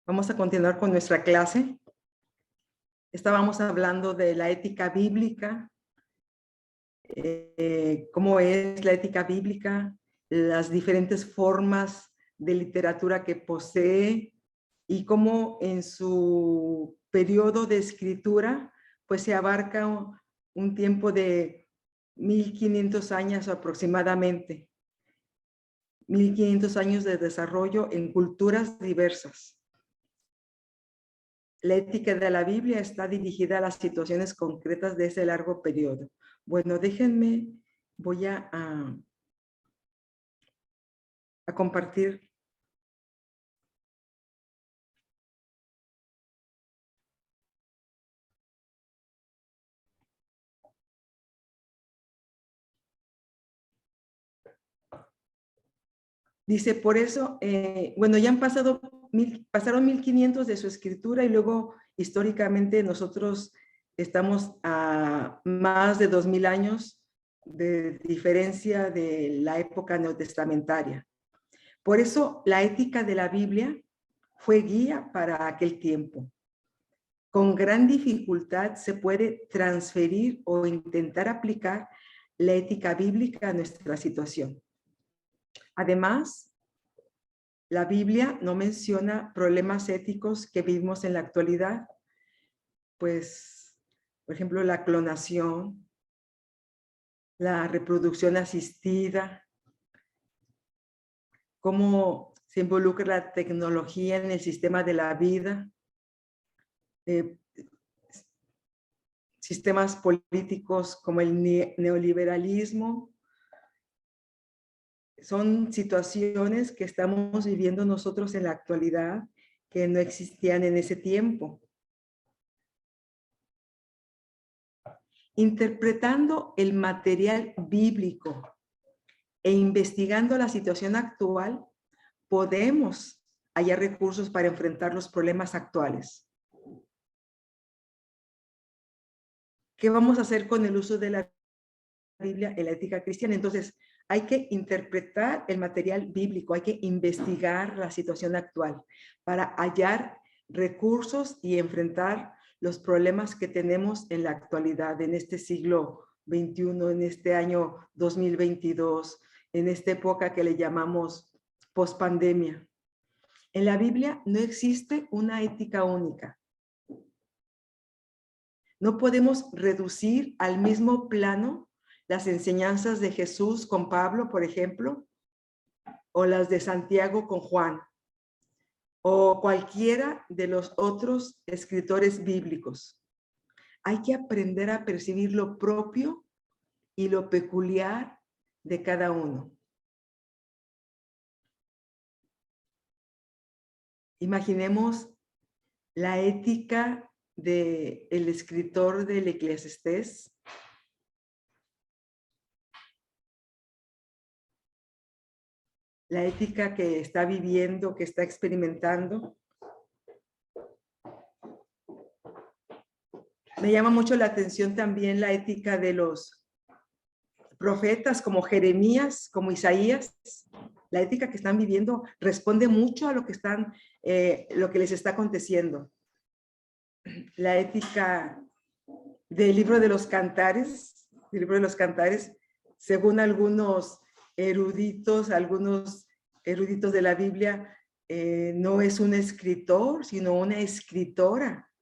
Vamos a continuar con nuestra clase. Estábamos hablando de la ética bíblica, cómo es la ética bíblica, las diferentes formas de literatura que posee y cómo en su periodo de escritura pues se abarca un tiempo de 1500 años aproximadamente, 1500 años de desarrollo en culturas diversas. La ética de la Biblia está dirigida a las situaciones concretas de ese largo periodo. Bueno, déjenme, voy a compartir. Dice, por eso, bueno, ya han pasado, pasaron 1500 de su escritura y luego históricamente nosotros estamos a más de 2000 años de diferencia de la época neotestamentaria. Por eso la ética de la Biblia fue guía para aquel tiempo. Con gran dificultad se puede transferir o intentar aplicar la ética bíblica a nuestra situación. Además, la Biblia no menciona problemas éticos que vivimos en la actualidad, pues, por ejemplo, la clonación, la reproducción asistida, cómo se involucra la tecnología en el sistema de la vida, sistemas políticos como el neoliberalismo. Son situaciones que estamos viviendo nosotros en la actualidad que no existían en ese tiempo. Interpretando el material bíblico e investigando la situación actual, podemos hallar recursos para enfrentar los problemas actuales. ¿Qué vamos a hacer con el uso de la Biblia en la ética cristiana? Entonces, hay que interpretar el material bíblico, hay que investigar la situación actual para hallar recursos y enfrentar los problemas que tenemos en la actualidad, en este siglo XXI, en este año 2022, en esta época que le llamamos pospandemia. En la Biblia no existe una ética única. No podemos reducir al mismo plano las enseñanzas de Jesús con Pablo, por ejemplo, o las de Santiago con Juan, o cualquiera de los otros escritores bíblicos. Hay que aprender a percibir lo propio y lo peculiar de cada uno. Imaginemos la ética del escritor del Eclesiastés. La ética que está viviendo, que está experimentando. Me llama mucho la atención también la ética de los profetas como Jeremías, como Isaías. La ética que están viviendo responde mucho a lo que lo que les está aconteciendo. La ética del libro de los Cantares, según algunos eruditos de la Biblia, no es un escritor, sino una escritora,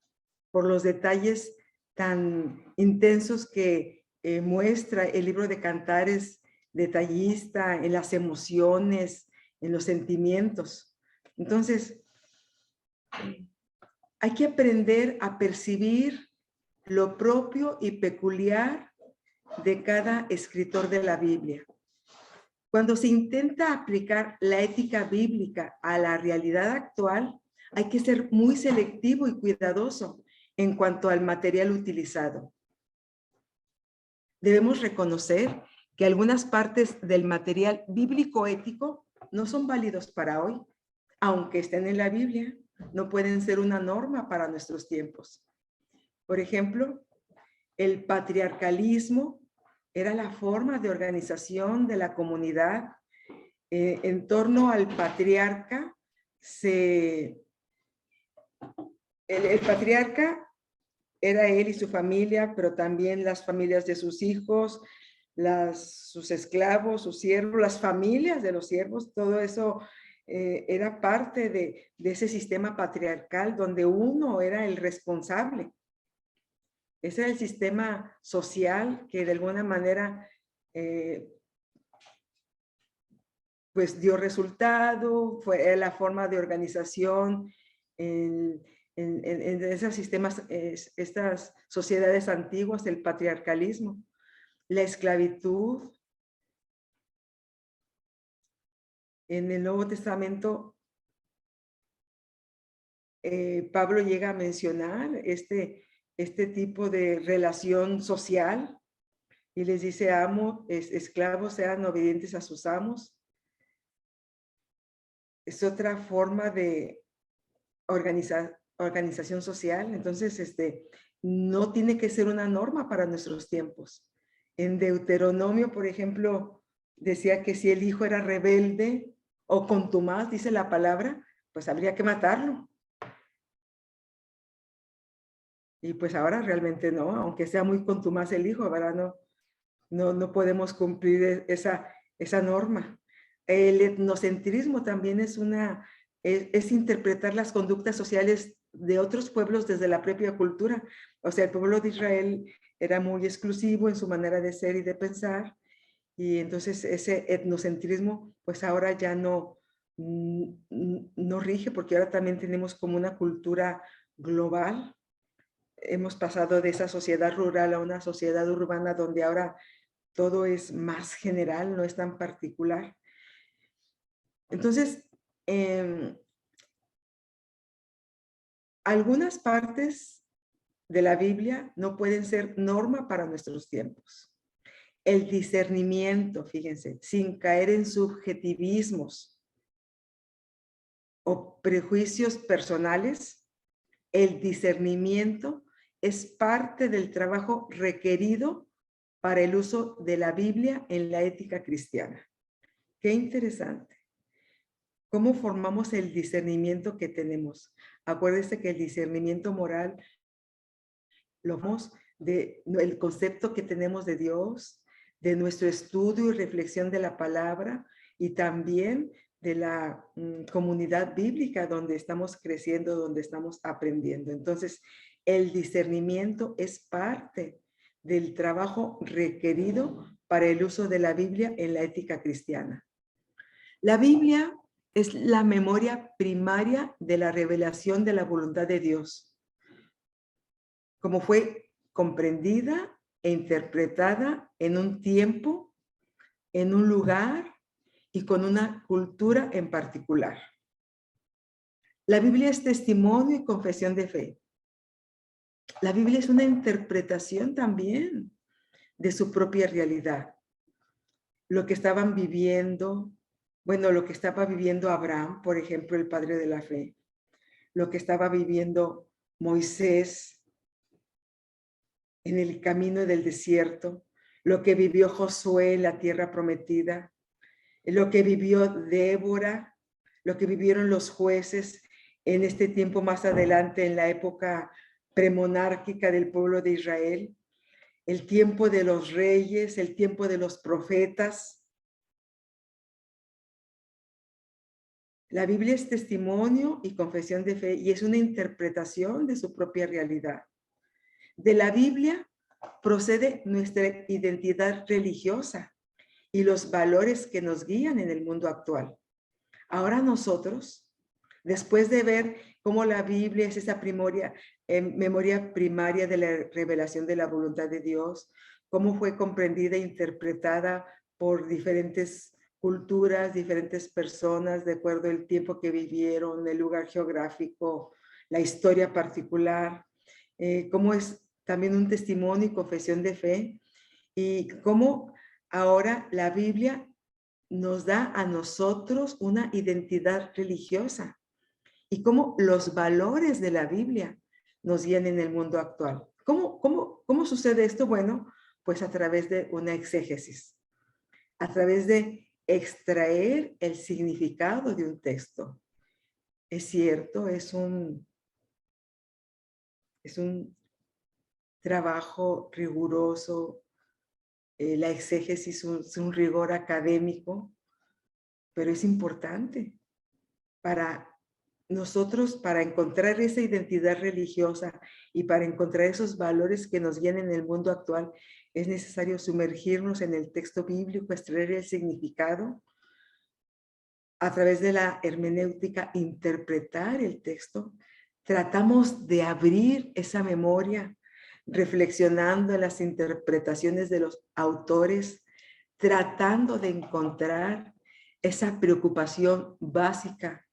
por los detalles tan intensos que muestra el libro de Cantares, detallista en las emociones, en los sentimientos. Entonces, hay que aprender a percibir lo propio y peculiar de cada escritor de la Biblia. Cuando se intenta aplicar la ética bíblica a la realidad actual, hay que ser muy selectivo y cuidadoso en cuanto al material utilizado. Debemos reconocer que algunas partes del material bíblico ético no son válidos para hoy, aunque estén en la Biblia, no pueden ser una norma para nuestros tiempos. Por ejemplo, el patriarcalismo era la forma de organización de la comunidad en torno al patriarca el patriarca era él y su familia, pero también las familias de sus hijos, sus esclavos, sus siervos, las familias de los siervos, todo eso era parte de ese sistema patriarcal donde uno era el responsable. Ese era el sistema social que de alguna manera pues dio resultado, fue la forma de organización en esos sistemas, estas sociedades antiguas, el patriarcalismo, la esclavitud. En el Nuevo Testamento, Pablo llega a mencionar este tipo de relación social y les dice, esclavos sean obedientes a sus amos. Es otra forma de organización social. Entonces, no tiene que ser una norma para nuestros tiempos. En Deuteronomio, por ejemplo, decía que si el hijo era rebelde o contumaz, dice la palabra, pues habría que matarlo. Y pues ahora realmente no, aunque sea muy contumaz el hijo, ¿verdad? No podemos cumplir esa norma. El etnocentrismo también es interpretar las conductas sociales de otros pueblos desde la propia cultura. O sea, el pueblo de Israel era muy exclusivo en su manera de ser y de pensar, y entonces ese etnocentrismo pues ahora ya no rige, porque ahora también tenemos como una cultura global. Hemos pasado de esa sociedad rural a una sociedad urbana donde ahora todo es más general, no es tan particular. Entonces, algunas partes de la Biblia no pueden ser norma para nuestros tiempos. El discernimiento, fíjense, sin caer en subjetivismos o prejuicios personales, el discernimiento es parte del trabajo requerido para el uso de la Biblia en la ética cristiana. Qué interesante. ¿Cómo formamos el discernimiento que tenemos? Acuérdense que el discernimiento moral lo vamos del concepto que tenemos de Dios, de nuestro estudio y reflexión de la palabra y también de la comunidad bíblica donde estamos creciendo, donde estamos aprendiendo. Entonces, el discernimiento es parte del trabajo requerido para el uso de la Biblia en la ética cristiana. La Biblia es la memoria primaria de la revelación de la voluntad de Dios, como fue comprendida e interpretada en un tiempo, en un lugar y con una cultura en particular. La Biblia es testimonio y confesión de fe. La Biblia es una interpretación también de su propia realidad. Lo que estaban viviendo, lo que estaba viviendo Abraham, por ejemplo, el padre de la fe, lo que estaba viviendo Moisés en el camino del desierto, lo que vivió Josué en la tierra prometida, lo que vivió Débora, lo que vivieron los jueces en este tiempo más adelante, en la época premonárquica del pueblo de Israel, el tiempo de los reyes, el tiempo de los profetas. La Biblia es testimonio y confesión de fe y es una interpretación de su propia realidad. De la Biblia procede nuestra identidad religiosa y los valores que nos guían en el mundo actual. Ahora nosotros, después de ver cómo la Biblia es esa memoria primaria de la revelación de la voluntad de Dios, cómo fue comprendida e interpretada por diferentes culturas, diferentes personas, de acuerdo al tiempo que vivieron, el lugar geográfico, la historia particular, cómo es también un testimonio y confesión de fe, y cómo ahora la Biblia nos da a nosotros una identidad religiosa y cómo los valores de la Biblia nos guían en el mundo actual. ¿Cómo sucede esto? Bueno, pues a través de una exégesis, a través de extraer el significado de un texto. es cierto, es un trabajo riguroso, la exégesis es un rigor académico, pero es importante para nosotros, para encontrar esa identidad religiosa y para encontrar esos valores que nos guían en el mundo actual. Es necesario sumergirnos en el texto bíblico, extraer el significado, a través de la hermenéutica interpretar el texto. Tratamos de abrir esa memoria reflexionando en las interpretaciones de los autores, tratando de encontrar esa preocupación básica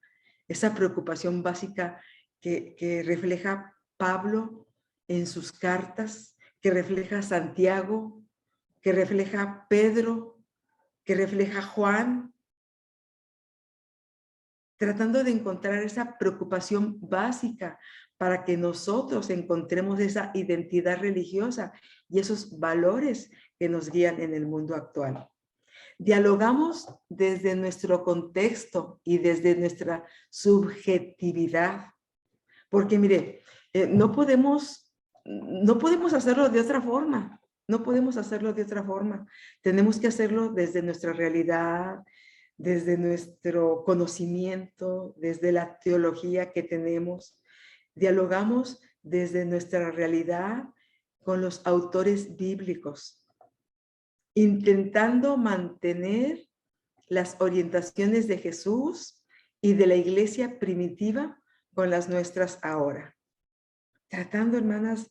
que refleja Pablo en sus cartas, que refleja Santiago, que refleja Pedro, que refleja Juan, tratando de encontrar esa preocupación básica para que nosotros encontremos esa identidad religiosa y esos valores que nos guían en el mundo actual. Dialogamos desde nuestro contexto y desde nuestra subjetividad, porque mire, no podemos hacerlo de otra forma, no podemos hacerlo de otra forma. Tenemos que hacerlo desde nuestra realidad, desde nuestro conocimiento, desde la teología que tenemos. Dialogamos desde nuestra realidad con los autores bíblicos, intentando mantener las orientaciones de Jesús y de la iglesia primitiva con las nuestras ahora. Tratando, hermanos,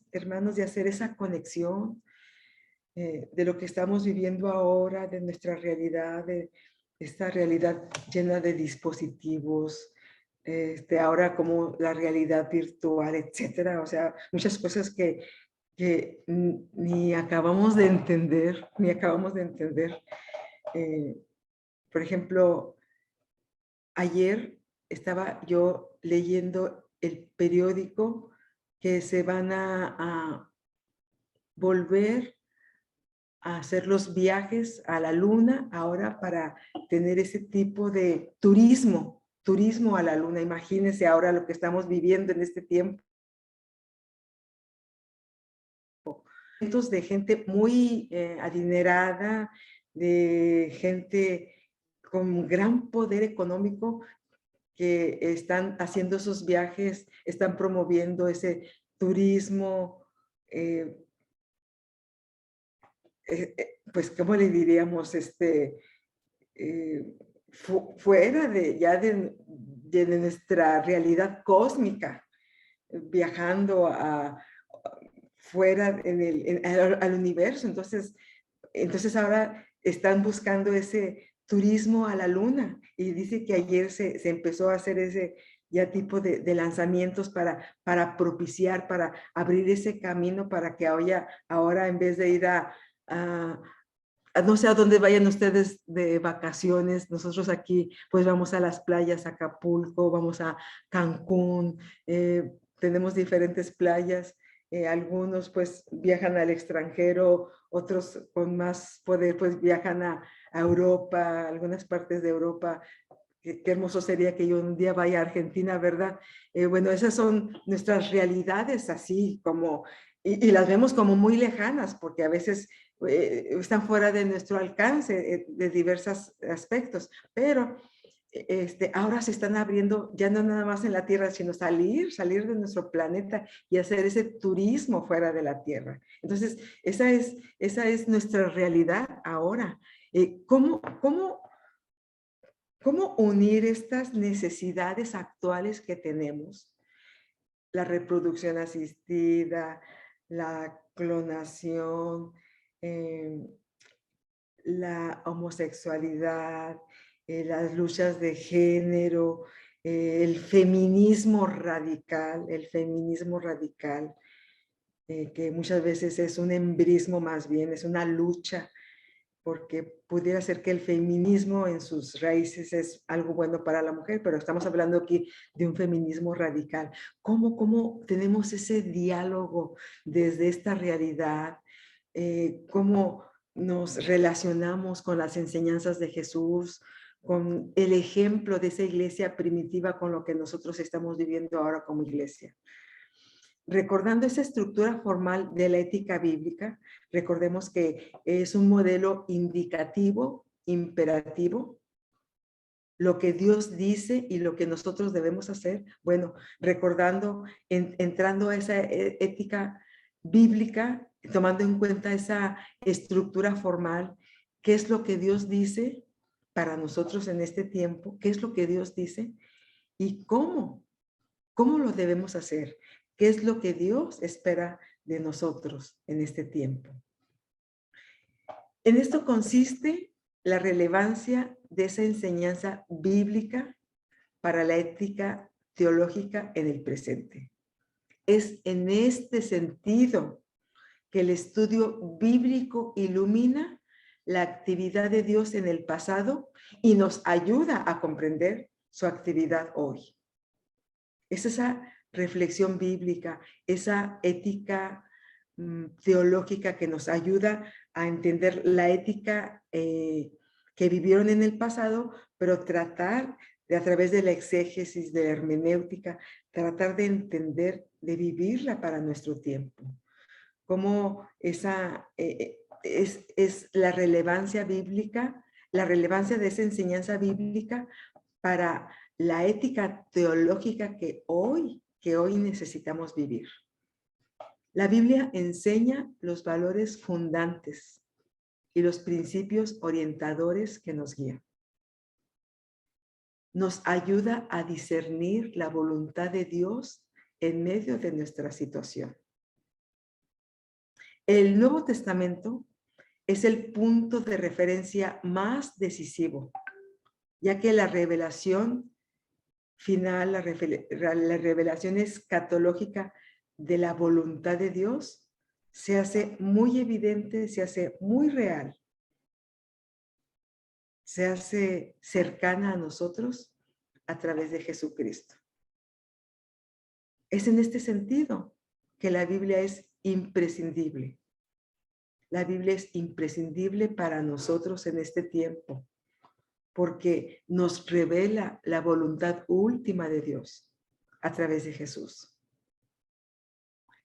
de hacer esa conexión de lo que estamos viviendo ahora, de nuestra realidad, de esta realidad llena de dispositivos, ahora como la realidad virtual, etcétera. O sea, muchas cosas que ni acabamos de entender, por ejemplo, ayer estaba yo leyendo el periódico que se van a volver a hacer los viajes a la luna ahora para tener ese tipo de turismo a la luna. Imagínense ahora lo que estamos viviendo en este tiempo. De gente muy adinerada, de gente con gran poder económico que están haciendo esos viajes, están promoviendo ese turismo, pues, ¿cómo le diríamos? Fuera de nuestra realidad cósmica, viajando fuera al universo. Entonces ahora están buscando ese turismo a la luna y dice que ayer se empezó a hacer ese ya tipo de lanzamientos para propiciar, para abrir ese camino para que ahora en vez de ir no sé a dónde vayan ustedes de vacaciones, nosotros aquí pues vamos a las playas, a Acapulco, vamos a Cancún, tenemos diferentes playas, algunos pues viajan al extranjero, otros con más poder pues viajan a Europa, algunas partes de Europa. Qué hermoso sería que yo un día vaya a Argentina, ¿verdad? Bueno, esas son nuestras realidades así como, y las vemos como muy lejanas porque a veces están fuera de nuestro alcance de diversos aspectos, pero ahora se están abriendo ya no nada más en la Tierra, sino salir de nuestro planeta y hacer ese turismo fuera de la Tierra. Entonces, esa es nuestra realidad ahora. ¿Cómo unir estas necesidades actuales que tenemos? La reproducción asistida, la clonación, la homosexualidad, las luchas de género, el feminismo radical, que muchas veces es un embrismo más bien, es una lucha, porque pudiera ser que el feminismo en sus raíces es algo bueno para la mujer, pero estamos hablando aquí de un feminismo radical. ¿Cómo tenemos ese diálogo desde esta realidad? ¿Cómo nos relacionamos con las enseñanzas de Jesús, con el ejemplo de esa iglesia primitiva con lo que nosotros estamos viviendo ahora como iglesia. Recordando esa estructura formal de la ética bíblica, recordemos que es un modelo indicativo, imperativo, lo que Dios dice y lo que nosotros debemos hacer. Bueno, recordando, entrando a esa ética bíblica, tomando en cuenta esa estructura formal, qué es lo que Dios dice para nosotros en este tiempo, qué es lo que Dios dice y cómo lo debemos hacer, qué es lo que Dios espera de nosotros en este tiempo. En esto consiste la relevancia de esa enseñanza bíblica para la ética teológica en el presente. Es en este sentido que el estudio bíblico ilumina la actividad de Dios en el pasado y nos ayuda a comprender su actividad hoy. Es esa reflexión bíblica, esa ética teológica que nos ayuda a entender la ética que vivieron en el pasado, pero tratar de, a través de la exégesis, de la hermenéutica, tratar de entender, de vivirla para nuestro tiempo. Cómo esa es la relevancia bíblica, la relevancia de esa enseñanza bíblica para la ética teológica que hoy necesitamos vivir. La Biblia enseña los valores fundantes y los principios orientadores que nos guían. Nos ayuda a discernir la voluntad de Dios en medio de nuestra situación. El Nuevo Testamento es el punto de referencia más decisivo, ya que la revelación final, la revelación escatológica de la voluntad de Dios se hace muy evidente, se hace muy real, se hace cercana a nosotros a través de Jesucristo. Es en este sentido que la Biblia es imprescindible. La Biblia es imprescindible para nosotros en este tiempo, porque nos revela la voluntad última de Dios a través de Jesús.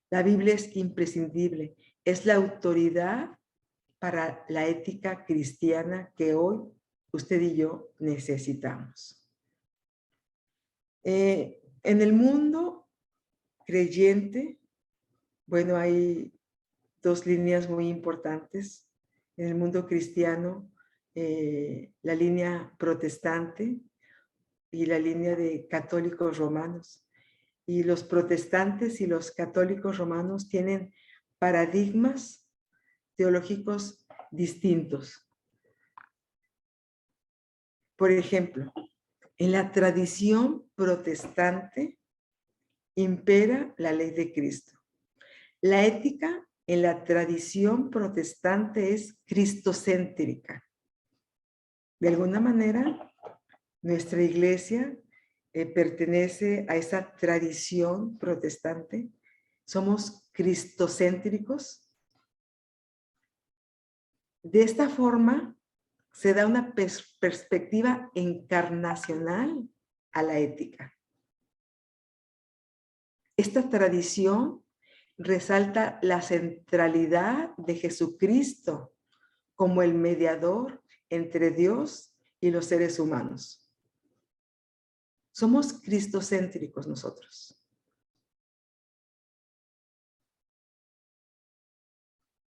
La Biblia es imprescindible, es la autoridad para la ética cristiana que hoy usted y yo necesitamos. En el mundo creyente, bueno, hay dos líneas muy importantes. En el mundo cristiano, la línea protestante y la línea de católicos romanos. Y los protestantes y los católicos romanos tienen paradigmas teológicos distintos. Por ejemplo, en la tradición protestante impera la ley de Cristo. La ética en la tradición protestante es cristocéntrica. De alguna manera, nuestra iglesia pertenece a esa tradición protestante. Somos cristocéntricos. De esta forma, se da una perspectiva encarnacional a la ética. Esta tradición resalta la centralidad de Jesucristo como el mediador entre Dios y los seres humanos. Somos cristocéntricos nosotros.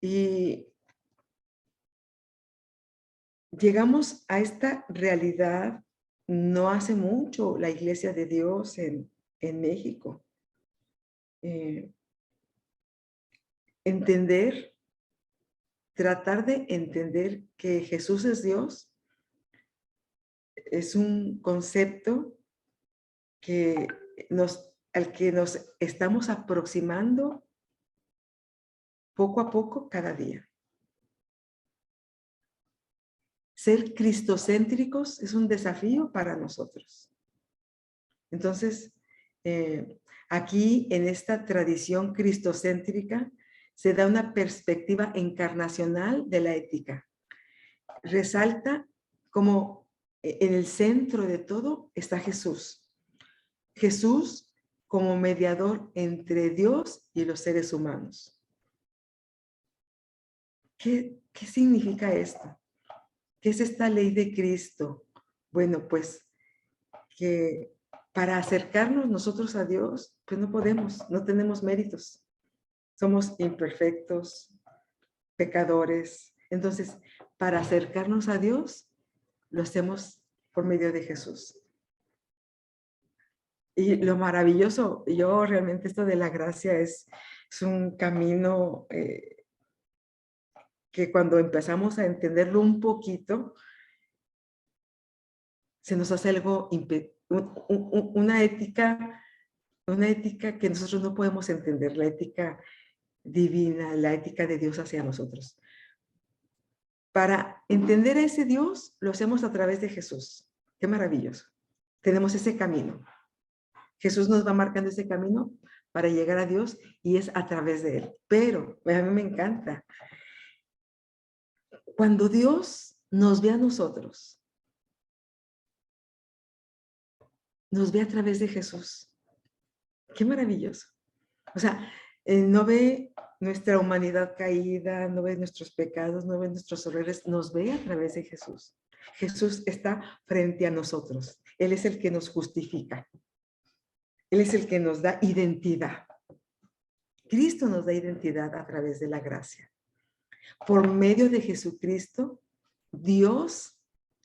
Y llegamos a esta realidad no hace mucho, la Iglesia de Dios en México. Tratar de entender que Jesús es Dios es un concepto al que nos estamos aproximando poco a poco cada día. Ser cristocéntricos es un desafío para nosotros. Entonces, aquí en esta tradición cristocéntrica se da una perspectiva encarnacional de la ética. Resalta como en el centro de todo está Jesús. Jesús como mediador entre Dios y los seres humanos. ¿Qué significa esto? ¿Qué es esta ley de Cristo? Bueno, pues que para acercarnos nosotros a Dios, pues no podemos, no tenemos méritos. Somos imperfectos, pecadores. Entonces, para acercarnos a Dios, lo hacemos por medio de Jesús. Y lo maravilloso, yo realmente esto de la gracia es un camino que cuando empezamos a entenderlo un poquito, se nos hace algo, una ética que nosotros no podemos entender, la ética divina, la ética de Dios hacia nosotros. Para entender a ese Dios, lo hacemos a través de Jesús. Qué maravilloso. Tenemos ese camino. Jesús nos va marcando ese camino para llegar a Dios y es a través de Él. Pero a mí me encanta. Cuando Dios nos ve a nosotros, nos ve a través de Jesús. Qué maravilloso. O sea, no ve nuestra humanidad caída, no ve nuestros pecados, no ve nuestros errores, nos ve a través de Jesús. Jesús está frente a nosotros. Él es el que nos justifica. Él es el que nos da identidad. Cristo nos da identidad a través de la gracia. Por medio de Jesucristo, Dios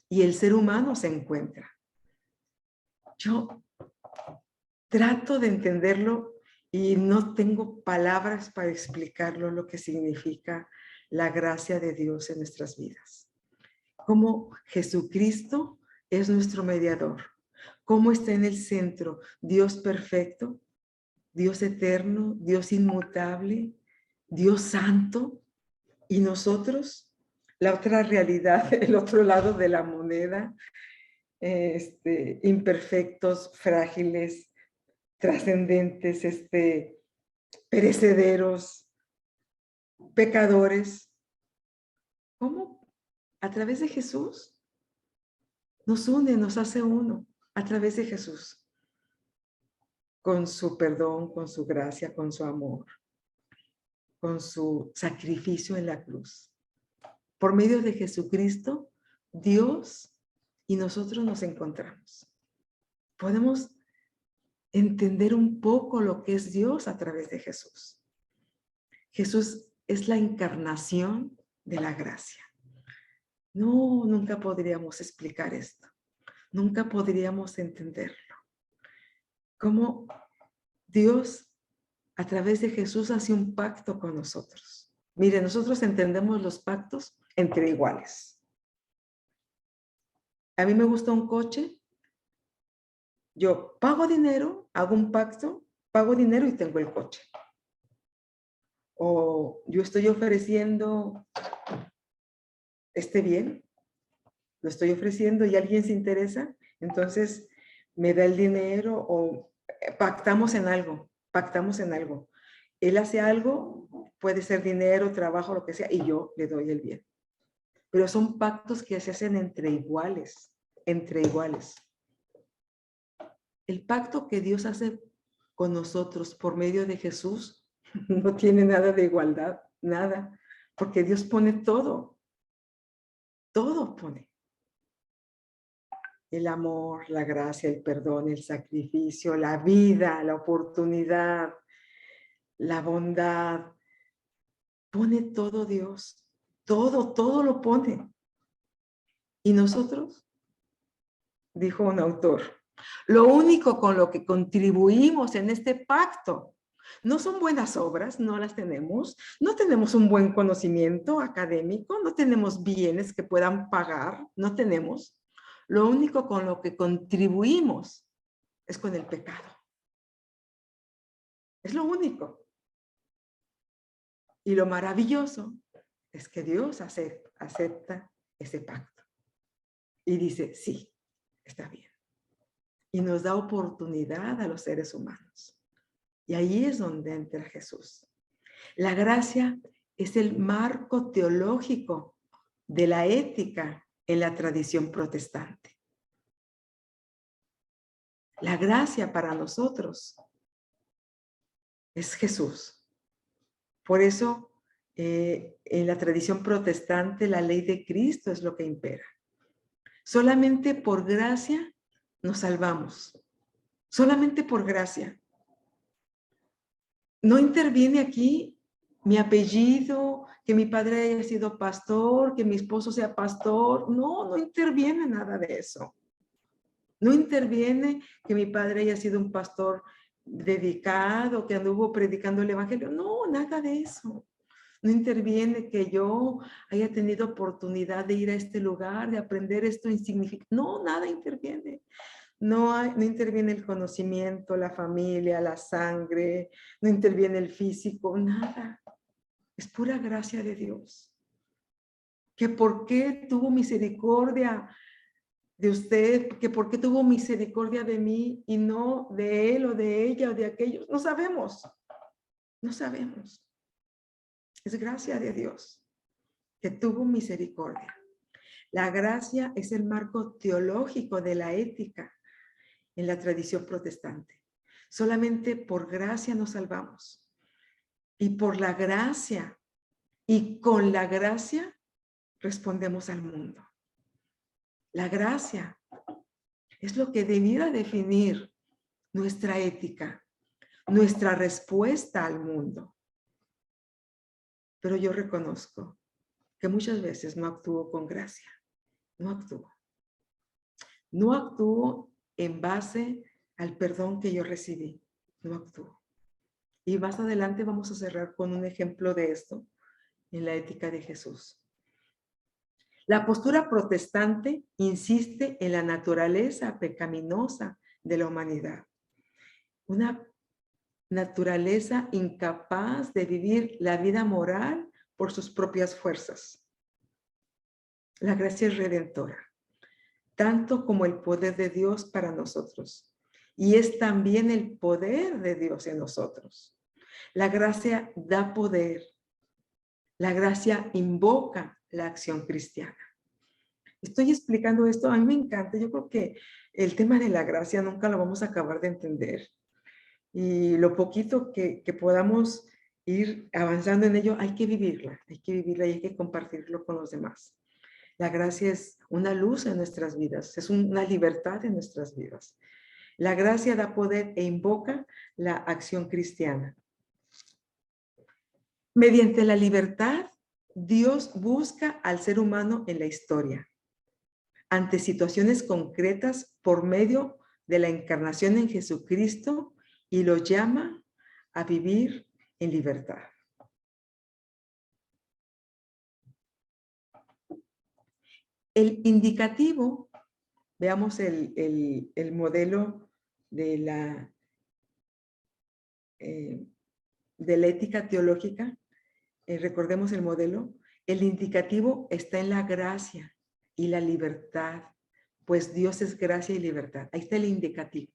y el ser humano se encuentran. Yo trato de entenderlo y no tengo palabras para explicarlo lo que significa la gracia de Dios en nuestras vidas. Cómo Jesucristo es nuestro mediador. Cómo está en el centro Dios perfecto, Dios eterno, Dios inmutable, Dios santo, y nosotros, la otra realidad, el otro lado de la moneda, imperfectos, frágiles, trascendentes, perecederos, pecadores. ¿Cómo? A través de Jesús nos une, nos hace uno, a través de Jesús, con su perdón, con su gracia, con su amor, con su sacrificio en la cruz. Por medio de Jesucristo, Dios y nosotros nos encontramos. Podemos entender un poco lo que es Dios a través de Jesús. Jesús es la encarnación de la gracia. No, nunca podríamos explicar esto. Nunca podríamos entenderlo. Cómo Dios a través de Jesús hace un pacto con nosotros. Mire, nosotros entendemos los pactos entre iguales. A mí me gusta un coche. Yo pago dinero, hago un pacto, pago dinero y tengo el coche. O yo estoy ofreciendo este bien, lo estoy ofreciendo y alguien se interesa, entonces me da el dinero o pactamos en algo. Él hace algo, puede ser dinero, trabajo, lo que sea, y yo le doy el bien. Pero son pactos que se hacen entre iguales, El pacto que Dios hace con nosotros por medio de Jesús no tiene nada de igualdad, nada, porque Dios pone todo pone. El amor, la gracia, el perdón, el sacrificio, la vida, la oportunidad, la bondad. Pone todo Dios, todo lo pone. Y nosotros, dijo un autor, lo único con lo que contribuimos en este pacto no son buenas obras, no las tenemos, no tenemos un buen conocimiento académico, no tenemos bienes que puedan pagar, no tenemos. Lo único con lo que contribuimos es con el pecado. Es lo único. Y lo maravilloso es que Dios acepta ese pacto. Y dice, sí, está bien. Y nos da oportunidad a los seres humanos. Y ahí es donde entra Jesús. La gracia es el marco teológico de la ética en la tradición protestante. La gracia para nosotros es Jesús. Por eso, en la tradición protestante, la ley de Cristo es lo que impera. Solamente por gracia nos salvamos. Solamente por gracia. No interviene aquí mi apellido, que mi padre haya sido pastor, que mi esposo sea pastor. No, no interviene nada de eso. No interviene que mi padre haya sido un pastor dedicado, que anduvo predicando el evangelio. No, nada de eso. No interviene que yo haya tenido oportunidad de ir a este lugar, de aprender esto insignificante. No, nada interviene. No interviene el conocimiento, la familia, la sangre, no interviene el físico, nada. Es pura gracia de Dios. Que por qué tuvo misericordia de usted, que por qué tuvo misericordia de mí y no de él o de ella o de aquellos. No sabemos. No sabemos. Es gracia de Dios que tuvo misericordia. La gracia es el marco teológico de la ética en la tradición protestante. Solamente por gracia nos salvamos. Y por la gracia y con la gracia respondemos al mundo. La gracia es lo que debiera definir nuestra ética, nuestra respuesta al mundo. Pero yo reconozco que muchas veces no actúo con gracia. No actúo. No actúo en base al perdón que yo recibí. No actúo. Y más adelante vamos a cerrar con un ejemplo de esto en la ética de Jesús. La postura protestante insiste en la naturaleza pecaminosa de la humanidad. Una naturaleza incapaz de vivir la vida moral por sus propias fuerzas. La gracia es redentora, tanto como el poder de Dios para nosotros. Y es también el poder de Dios en nosotros. La gracia da poder. La gracia invoca la acción cristiana. Estoy explicando esto, a mí me encanta. Yo creo que el tema de la gracia nunca lo vamos a acabar de entender. Y lo poquito que podamos ir avanzando en ello, hay que vivirla y hay que compartirlo con los demás. La gracia es una luz en nuestras vidas, es una libertad en nuestras vidas. La gracia da poder e invoca la acción cristiana. Mediante la libertad, Dios busca al ser humano en la historia, ante situaciones concretas por medio de la encarnación en Jesucristo y lo llama a vivir en libertad. El indicativo, veamos el modelo de la ética teológica. Recordemos el modelo. El indicativo está en la gracia y la libertad, pues Dios es gracia y libertad. Ahí está el indicativo.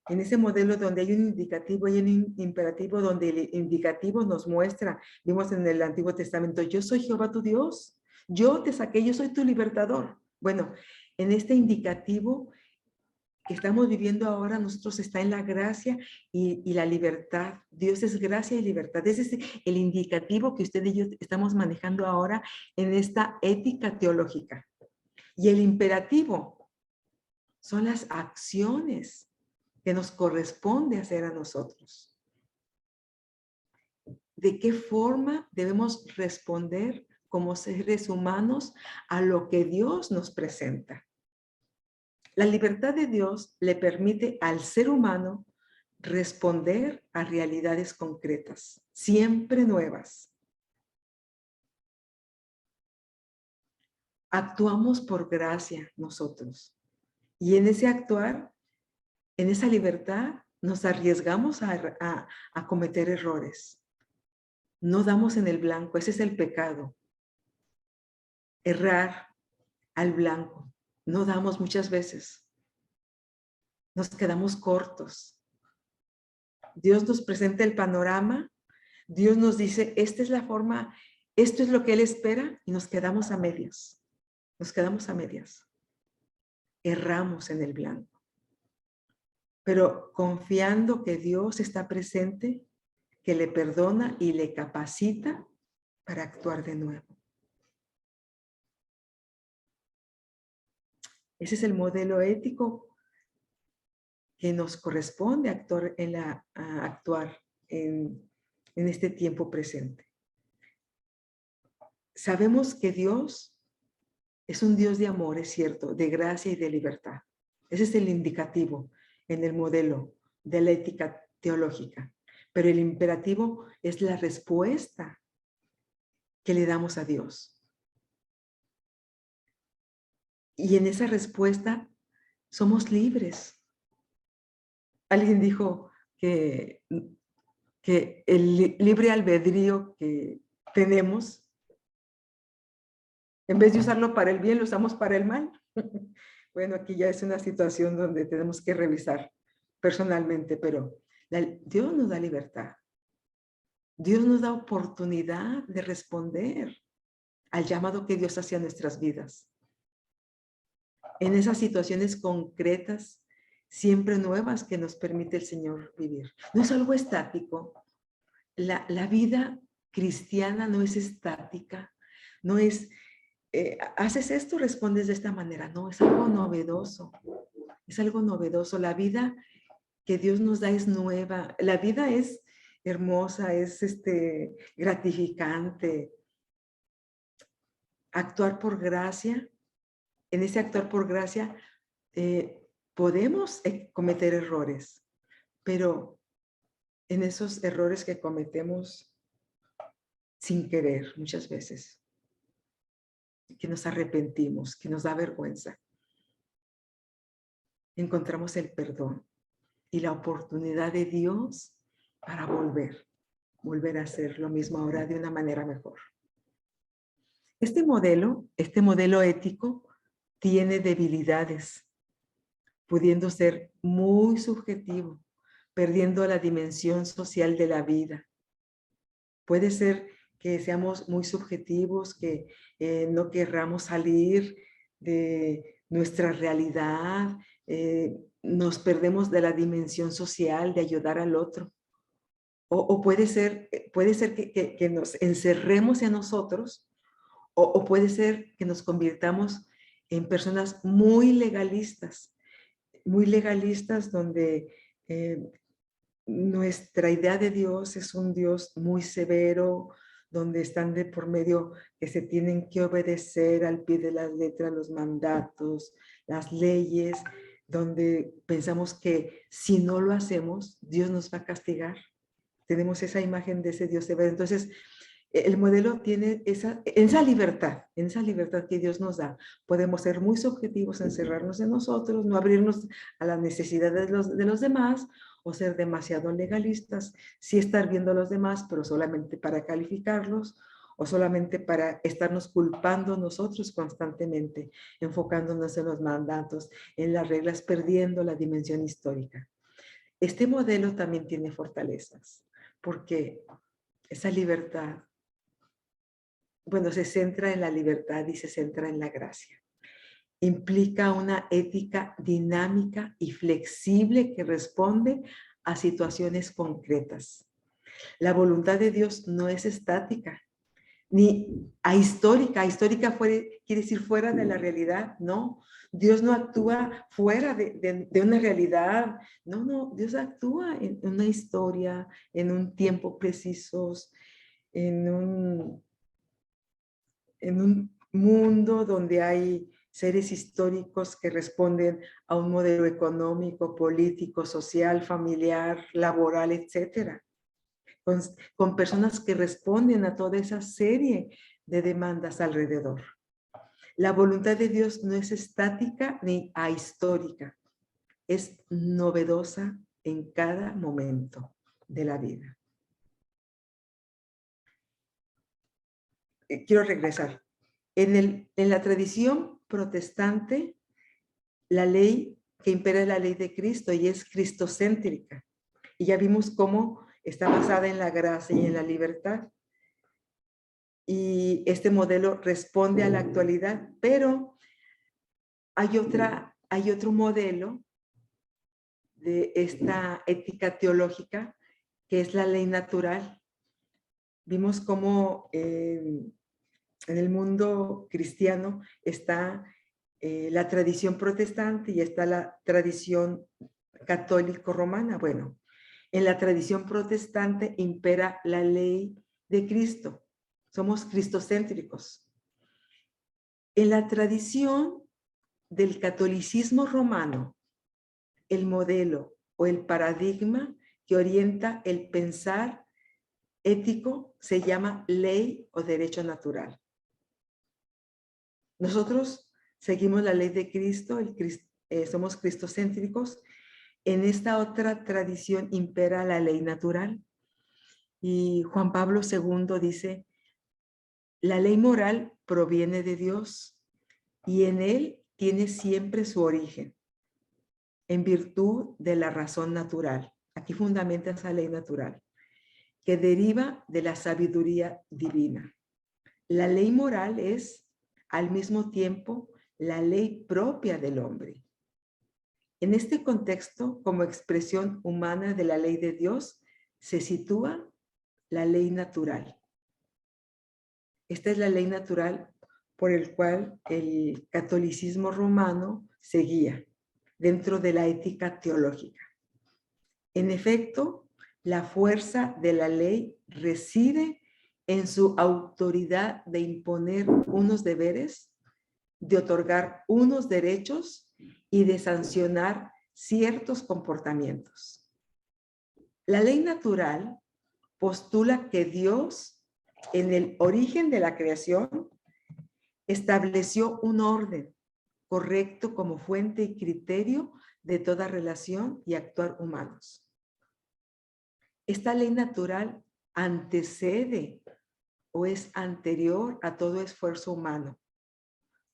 En ese modelo donde hay un indicativo, hay un imperativo donde el indicativo nos muestra, vimos en el Antiguo Testamento, yo soy Jehová tu Dios, yo te saqué, yo soy tu libertador. Bueno, en este indicativo que estamos viviendo ahora, nosotros está en la gracia y la libertad. Dios es gracia y libertad. Ese es el indicativo que usted y yo estamos manejando ahora en esta ética teológica. Y el imperativo son las acciones que nos corresponde hacer a nosotros. ¿De qué forma debemos responder como seres humanos a lo que Dios nos presenta? La libertad de Dios le permite al ser humano responder a realidades concretas, siempre nuevas. Actuamos por gracia nosotros. Y en ese actuar, en esa libertad, nos arriesgamos a cometer errores. No damos en el blanco, ese es el pecado. Errar al blanco. No damos muchas veces. Nos quedamos cortos. Dios nos presenta el panorama. Dios nos dice, esta es la forma, esto es lo que Él espera y nos quedamos a medias. Nos quedamos a medias. Erramos en el blanco. pero confiando que Dios está presente, que le perdona y le capacita para actuar de nuevo. Ese es el modelo ético que nos corresponde actuar en este tiempo presente. Sabemos que Dios es un Dios de amor, es cierto, de gracia y de libertad. Ese es el indicativo en el modelo de la ética teológica. Pero el imperativo es la respuesta que le damos a Dios. Y en esa respuesta somos libres. Alguien dijo que el libre albedrío que tenemos, en vez de usarlo para el bien, lo usamos para el mal. Bueno, aquí ya es una situación donde tenemos que revisar personalmente, pero Dios nos da libertad. Dios nos da oportunidad de responder al llamado que Dios hace a nuestras vidas. En esas situaciones concretas, siempre nuevas que nos permite el Señor vivir. No es algo estático. La vida cristiana no es estática, no es, haces esto, respondes de esta manera. No, es algo novedoso. Es algo novedoso. La vida que Dios nos da es nueva. La vida es hermosa, es gratificante. Actuar por gracia, en ese actuar por gracia podemos cometer errores, pero en esos errores que cometemos sin querer muchas veces, que nos arrepentimos, que nos da vergüenza, encontramos el perdón y la oportunidad de Dios para volver a hacer lo mismo ahora de una manera mejor. Este modelo ético tiene debilidades, pudiendo ser muy subjetivo, perdiendo la dimensión social de la vida. Puede ser que seamos muy subjetivos, que no querramos salir de nuestra realidad, nos perdemos de la dimensión social de ayudar al otro. O puede ser que nos encerremos en nosotros, o puede ser que nos convirtamos en personas muy legalistas donde nuestra idea de Dios es un Dios muy severo, donde están de por medio que se tienen que obedecer al pie de la letra los mandatos, las leyes, donde pensamos que si no lo hacemos, Dios nos va a castigar. Tenemos esa imagen de ese Dios severo. Entonces, el modelo tiene esa libertad que Dios nos da. Podemos ser muy subjetivos, encerrarnos en nosotros, no abrirnos a las necesidades de los demás, o ser demasiado legalistas, sí estar viendo a los demás, pero solamente para calificarlos, o solamente para estarnos culpando nosotros constantemente, enfocándonos en los mandatos, en las reglas, perdiendo la dimensión histórica. Este modelo también tiene fortalezas, porque esa libertad, bueno, se centra en la libertad y se centra en la gracia. Implica una ética dinámica y flexible que responde a situaciones concretas. La voluntad de Dios no es estática, ni ahistórica. Ahistórica quiere decir fuera de la realidad, no. Dios no actúa fuera de una realidad. No, Dios actúa en una historia, en un tiempo precisos, en un mundo donde hay seres históricos que responden a un modelo económico, político, social, familiar, laboral, etcétera, con personas que responden a toda esa serie de demandas alrededor. La voluntad de Dios no es estática ni ahistórica, es novedosa en cada momento de la vida. Quiero regresar. En la tradición protestante, la ley que impera es la ley de Cristo y es cristocéntrica. Y ya vimos cómo está basada en la gracia y en la libertad. Y este modelo responde a la actualidad, pero hay otro modelo de esta ética teológica, que es la ley natural. Vimos cómo en el mundo cristiano está la tradición protestante y está la tradición católico-romana. Bueno, en la tradición protestante impera la ley de Cristo. Somos cristocéntricos. En la tradición del catolicismo romano, el modelo o el paradigma que orienta el pensar ético se llama ley o derecho natural. Nosotros seguimos la ley de Cristo, somos cristocéntricos. En esta otra tradición impera la ley natural. Y Juan Pablo II dice, la ley moral proviene de Dios y en él tiene siempre su origen, en virtud de la razón natural. Aquí fundamenta esa ley natural, que deriva de la sabiduría divina. La ley moral es, al mismo tiempo, la ley propia del hombre. En este contexto, como expresión humana de la ley de Dios, se sitúa la ley natural. Esta es la ley natural por el cual el catolicismo romano se guía dentro de la ética teológica. En efecto, la fuerza de la ley reside en su autoridad de imponer unos deberes, de otorgar unos derechos y de sancionar ciertos comportamientos. La ley natural postula que Dios, en el origen de la creación, estableció un orden correcto como fuente y criterio de toda relación y actuar humanos. Esta ley natural antecede o es anterior a todo esfuerzo humano.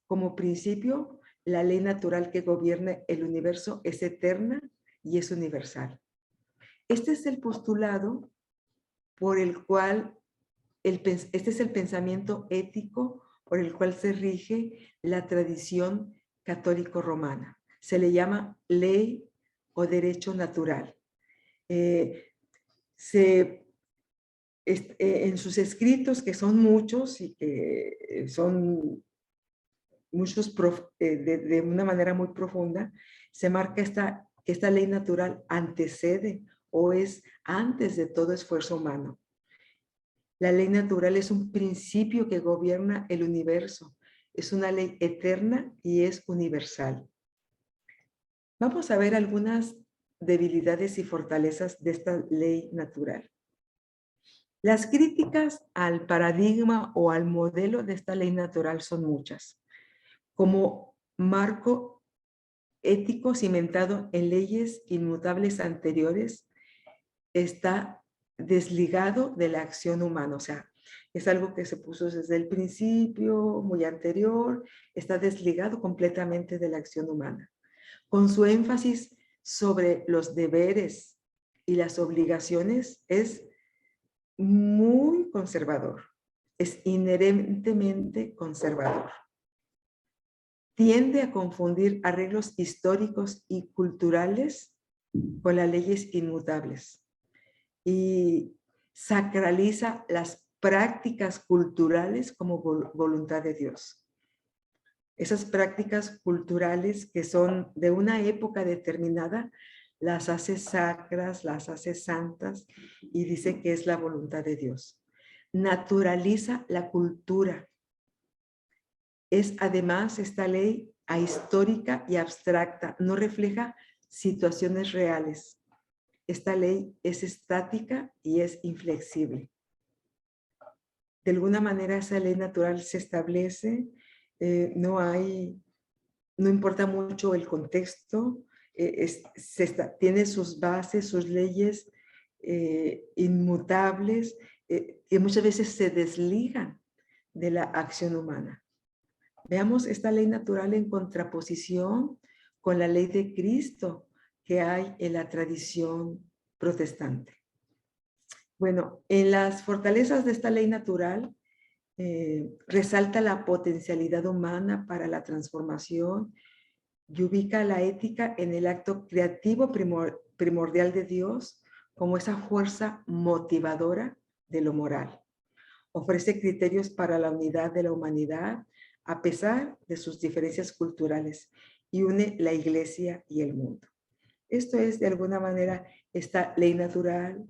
Como principio, la ley natural que gobierna el universo es eterna y es universal. Este es el postulado por el cual, este es el pensamiento ético por el cual se rige la tradición católico-romana. Se le llama ley o derecho natural. En sus escritos, que son muchos y que son muchos de una manera muy profunda, se marca que esta ley natural antecede o es antes de todo esfuerzo humano. La ley natural es un principio que gobierna el universo, es una ley eterna y es universal. Vamos a ver algunas debilidades y fortalezas de esta ley natural. Las críticas al paradigma o al modelo de esta ley natural son muchas. Como marco ético cimentado en leyes inmutables anteriores, está desligado de la acción humana. O sea, es algo que se puso desde el principio, muy anterior, está desligado completamente de la acción humana. Con su énfasis sobre los deberes y las obligaciones, es muy conservador, es inherentemente conservador. Tiende a confundir arreglos históricos y culturales con las leyes inmutables y sacraliza las prácticas culturales como voluntad de Dios. Esas prácticas culturales que son de una época determinada, las hace sacras, las hace santas y dice que es la voluntad de Dios. Naturaliza la cultura. Es además esta ley ahistórica y abstracta, no refleja situaciones reales. Esta ley es estática y es inflexible. De alguna manera esa ley natural se establece, no importa mucho el contexto, tiene sus bases, sus leyes inmutables, que muchas veces se desligan de la acción humana. Veamos esta ley natural en contraposición con la ley de Cristo que hay en la tradición protestante. Bueno, en las fortalezas de esta ley natural resalta la potencialidad humana para la transformación y ubica la ética en el acto creativo primordial de Dios como esa fuerza motivadora de lo moral. Ofrece criterios para la unidad de la humanidad a pesar de sus diferencias culturales y une la iglesia y el mundo. Esto es, de alguna manera, esta ley natural,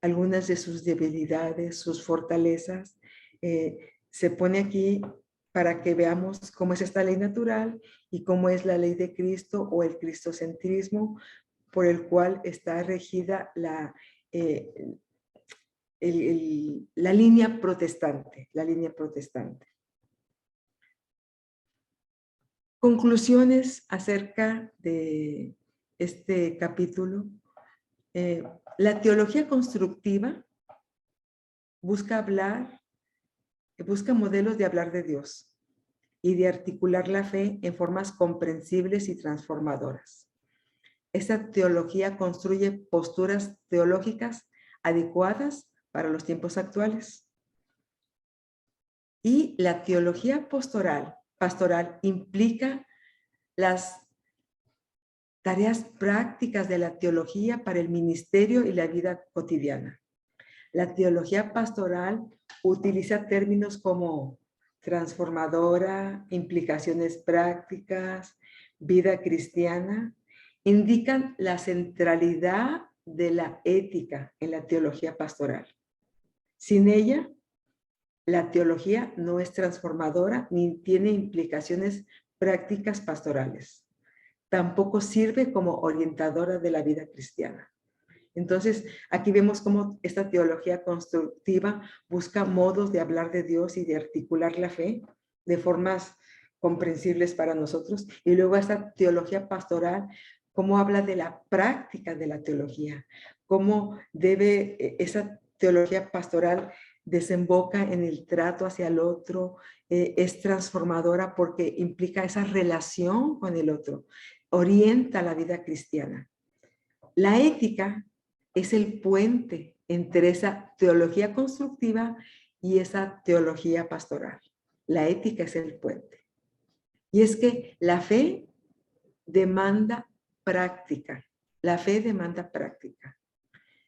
algunas de sus debilidades, sus fortalezas. Se pone aquí para que veamos cómo es esta ley natural y cómo es la ley de Cristo o el cristocentrismo por el cual está regida la línea protestante, Conclusiones acerca de este capítulo. La teología constructiva busca modelos de hablar de Dios y de articular la fe en formas comprensibles y transformadoras. Esta teología construye posturas teológicas adecuadas para los tiempos actuales. Y la teología pastoral implica las tareas prácticas de la teología para el ministerio y la vida cotidiana. La teología pastoral utiliza términos como transformadora, implicaciones prácticas, vida cristiana, indican la centralidad de la ética en la teología pastoral. Sin ella, la teología no es transformadora ni tiene implicaciones prácticas pastorales. Tampoco sirve como orientadora de la vida cristiana. Entonces, aquí vemos cómo esta teología constructiva busca modos de hablar de Dios y de articular la fe de formas comprensibles para nosotros. Y luego esta teología pastoral, cómo habla de la práctica de la teología, cómo debe esa teología pastoral desemboca en el trato hacia el otro, es transformadora porque implica esa relación con el otro, orienta la vida cristiana. La ética es el puente entre esa teología constructiva y esa teología pastoral. La ética es el puente. Y es que la fe demanda práctica. La fe demanda práctica.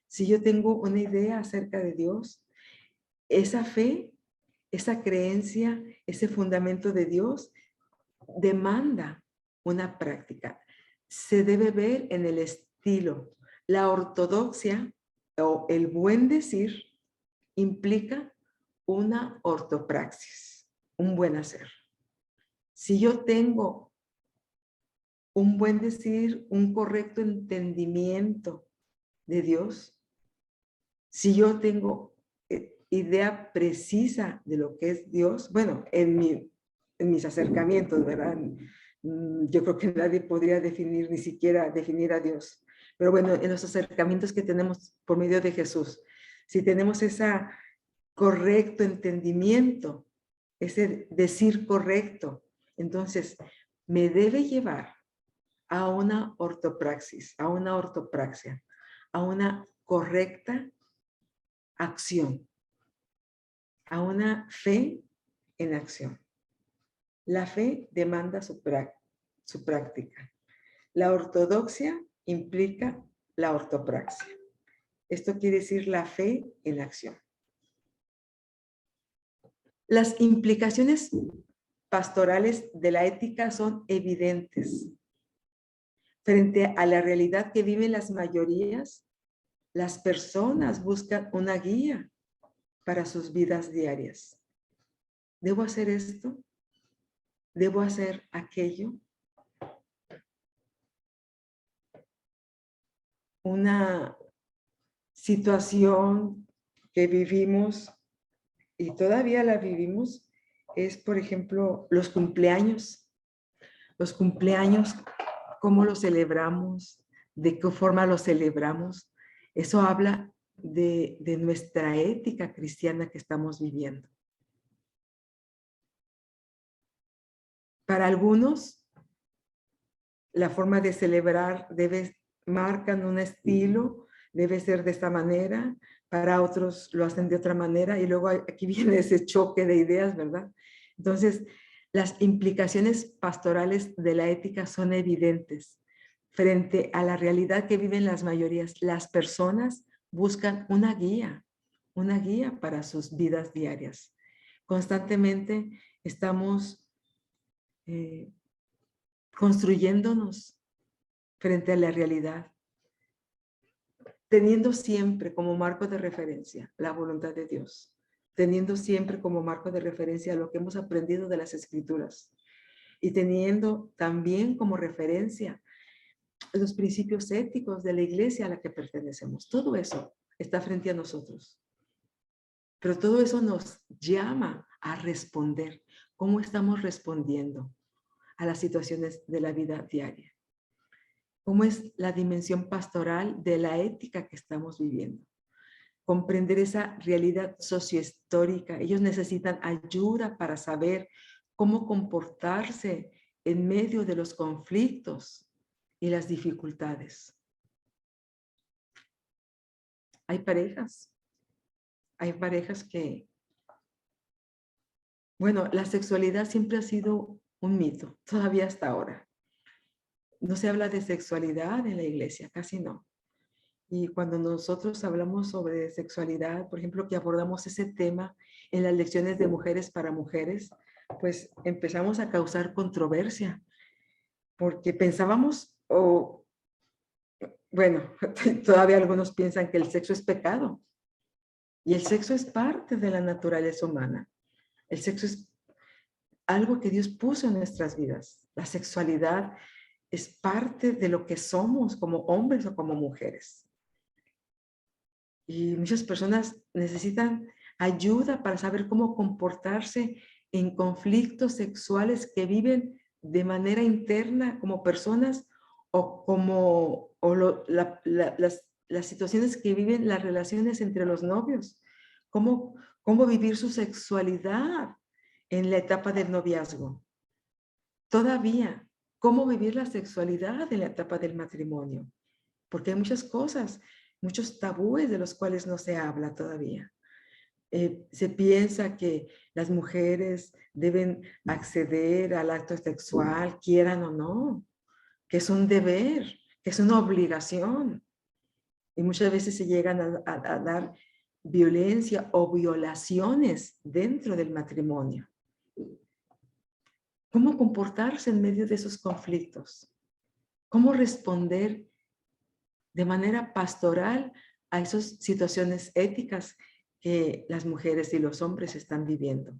Si yo tengo una idea acerca de Dios, esa fe, esa creencia, ese fundamento de Dios demanda una práctica. Se debe ver en el estilo. La ortodoxia o el buen decir implica una ortopraxis, un buen hacer. Si yo tengo un buen decir, un correcto entendimiento de Dios, si yo tengo idea precisa de lo que es Dios, bueno, en mis acercamientos, ¿verdad? Yo creo que nadie podría ni siquiera definir a Dios. Pero bueno, en los acercamientos que tenemos por medio de Jesús, si tenemos ese correcto entendimiento, ese decir correcto, entonces me debe llevar a una ortopraxis, a una ortopraxia, a una correcta acción, a una fe en acción. La fe demanda su práctica. La ortodoxia implica la ortopraxia. Esto quiere decir la fe en acción. Las implicaciones pastorales de la ética son evidentes. Frente a la realidad que viven las mayorías, las personas buscan una guía para sus vidas diarias. ¿Debo hacer esto? ¿Debo hacer aquello? Una situación que vivimos y todavía la vivimos es, por ejemplo, los cumpleaños. Los cumpleaños, cómo los celebramos, de qué forma los celebramos. Eso habla de nuestra ética cristiana que estamos viviendo. Para algunos, la forma de celebrar marcan un estilo, debe ser de esta manera. Para otros lo hacen de otra manera y luego aquí viene ese choque de ideas, ¿verdad? Entonces, Las implicaciones pastorales de la ética son evidentes. Frente a la realidad que viven las mayorías, las personas buscan una guía para sus vidas diarias. Constantemente estamos construyéndonos frente a la realidad, teniendo siempre como marco de referencia la voluntad de Dios, teniendo siempre como marco de referencia lo que hemos aprendido de las Escrituras y teniendo también como referencia los principios éticos de la iglesia a la que pertenecemos. Todo eso está frente a nosotros. Pero todo eso nos llama a responder. ¿Cómo estamos respondiendo a las situaciones de la vida diaria? ¿Cómo es la dimensión pastoral de la ética que estamos viviendo? Comprender esa realidad sociohistórica. Ellos necesitan ayuda para saber cómo comportarse en medio de los conflictos y las dificultades. Hay parejas que, bueno, la sexualidad siempre ha sido un mito, todavía hasta ahora. No se habla de sexualidad en la iglesia, casi no. Y cuando nosotros hablamos sobre sexualidad, por ejemplo, que abordamos ese tema en las lecciones de mujeres para mujeres, pues empezamos a causar controversia, porque pensábamos, bueno, todavía algunos piensan que el sexo es pecado. Y el sexo es parte de la naturaleza humana. El sexo es algo que Dios puso en nuestras vidas. La sexualidad es parte de lo que somos como hombres o como mujeres. Y muchas personas necesitan ayuda para saber cómo comportarse en conflictos sexuales que viven de manera interna como personas o como las situaciones que viven las relaciones entre los novios. Cómo vivir su sexualidad en la etapa del noviazgo. Todavía, cómo vivir la sexualidad en la etapa del matrimonio. Porque hay muchas cosas, muchos tabúes de los cuales no se habla todavía. Se piensa que las mujeres deben acceder al acto sexual, quieran o no, que es un deber, que es una obligación. Y muchas veces se llegan a dar violencia o violaciones dentro del matrimonio. ¿Cómo comportarse en medio de esos conflictos? ¿Cómo responder de manera pastoral a esas situaciones éticas que las mujeres y los hombres están viviendo?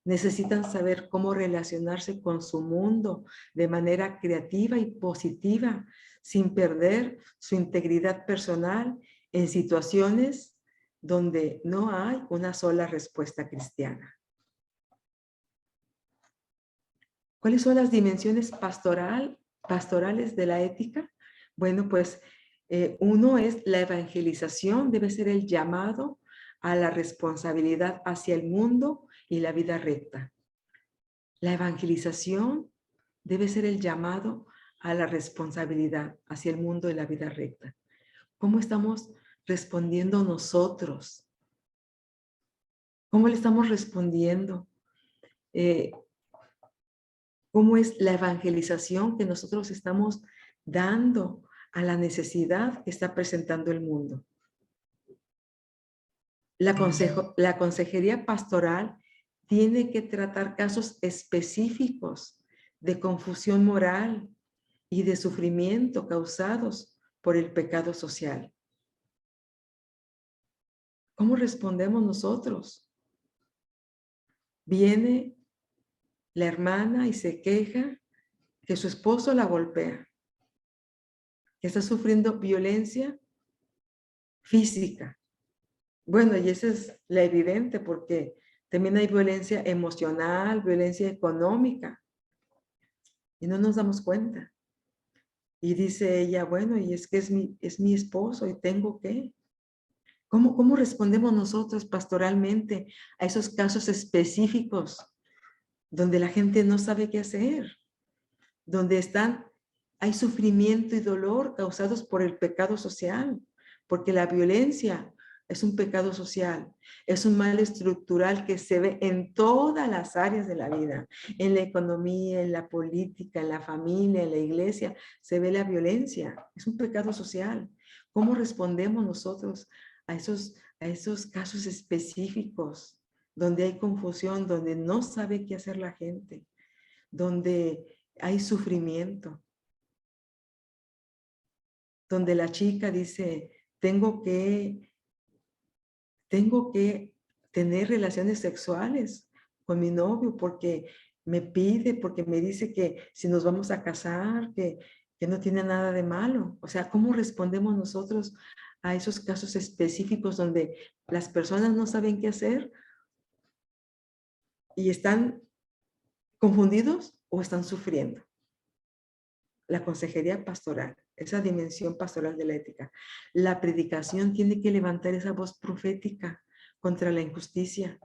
Necesitan saber cómo relacionarse con su mundo de manera creativa y positiva, sin perder su integridad personal en situaciones donde no hay una sola respuesta cristiana. ¿Cuáles son las dimensiones pastorales de la ética? Bueno, pues uno es la evangelización, debe ser el llamado a la responsabilidad hacia el mundo y la vida recta. La evangelización debe ser el llamado a la responsabilidad hacia el mundo y la vida recta. ¿Cómo estamos respondiendo nosotros? ¿Cómo le estamos respondiendo? ¿Cómo es la evangelización que nosotros estamos dando a la necesidad que está presentando el mundo? La consejería pastoral tiene que tratar casos específicos de confusión moral y de sufrimiento causados por el pecado social. ¿Cómo respondemos nosotros? Viene la hermana y se queja que su esposo la golpea, que está sufriendo violencia física. Bueno, y esa es la evidente porque también hay violencia emocional, violencia económica. Y no nos damos cuenta. Y dice ella, bueno, y es que es mi esposo y tengo que. ¿Cómo respondemos nosotros pastoralmente a esos casos específicos donde la gente no sabe qué hacer? Donde hay sufrimiento y dolor causados por el pecado social, porque la violencia es un pecado social, es un mal estructural que se ve en todas las áreas de la vida, en la economía, en la política, en la familia, en la iglesia, se ve la violencia, es un pecado social. ¿Cómo respondemos nosotros a esos casos específicos donde hay confusión, donde no sabe qué hacer la gente, donde hay sufrimiento, donde la chica dice, tengo que tener relaciones sexuales con mi novio porque me pide, porque me dice que si nos vamos a casar, que no tiene nada de malo? O sea, ¿cómo respondemos nosotros a esos casos específicos donde las personas no saben qué hacer y están confundidos o están sufriendo? La consejería pastoral, esa dimensión pastoral de la ética. La predicación tiene que levantar esa voz profética contra la injusticia,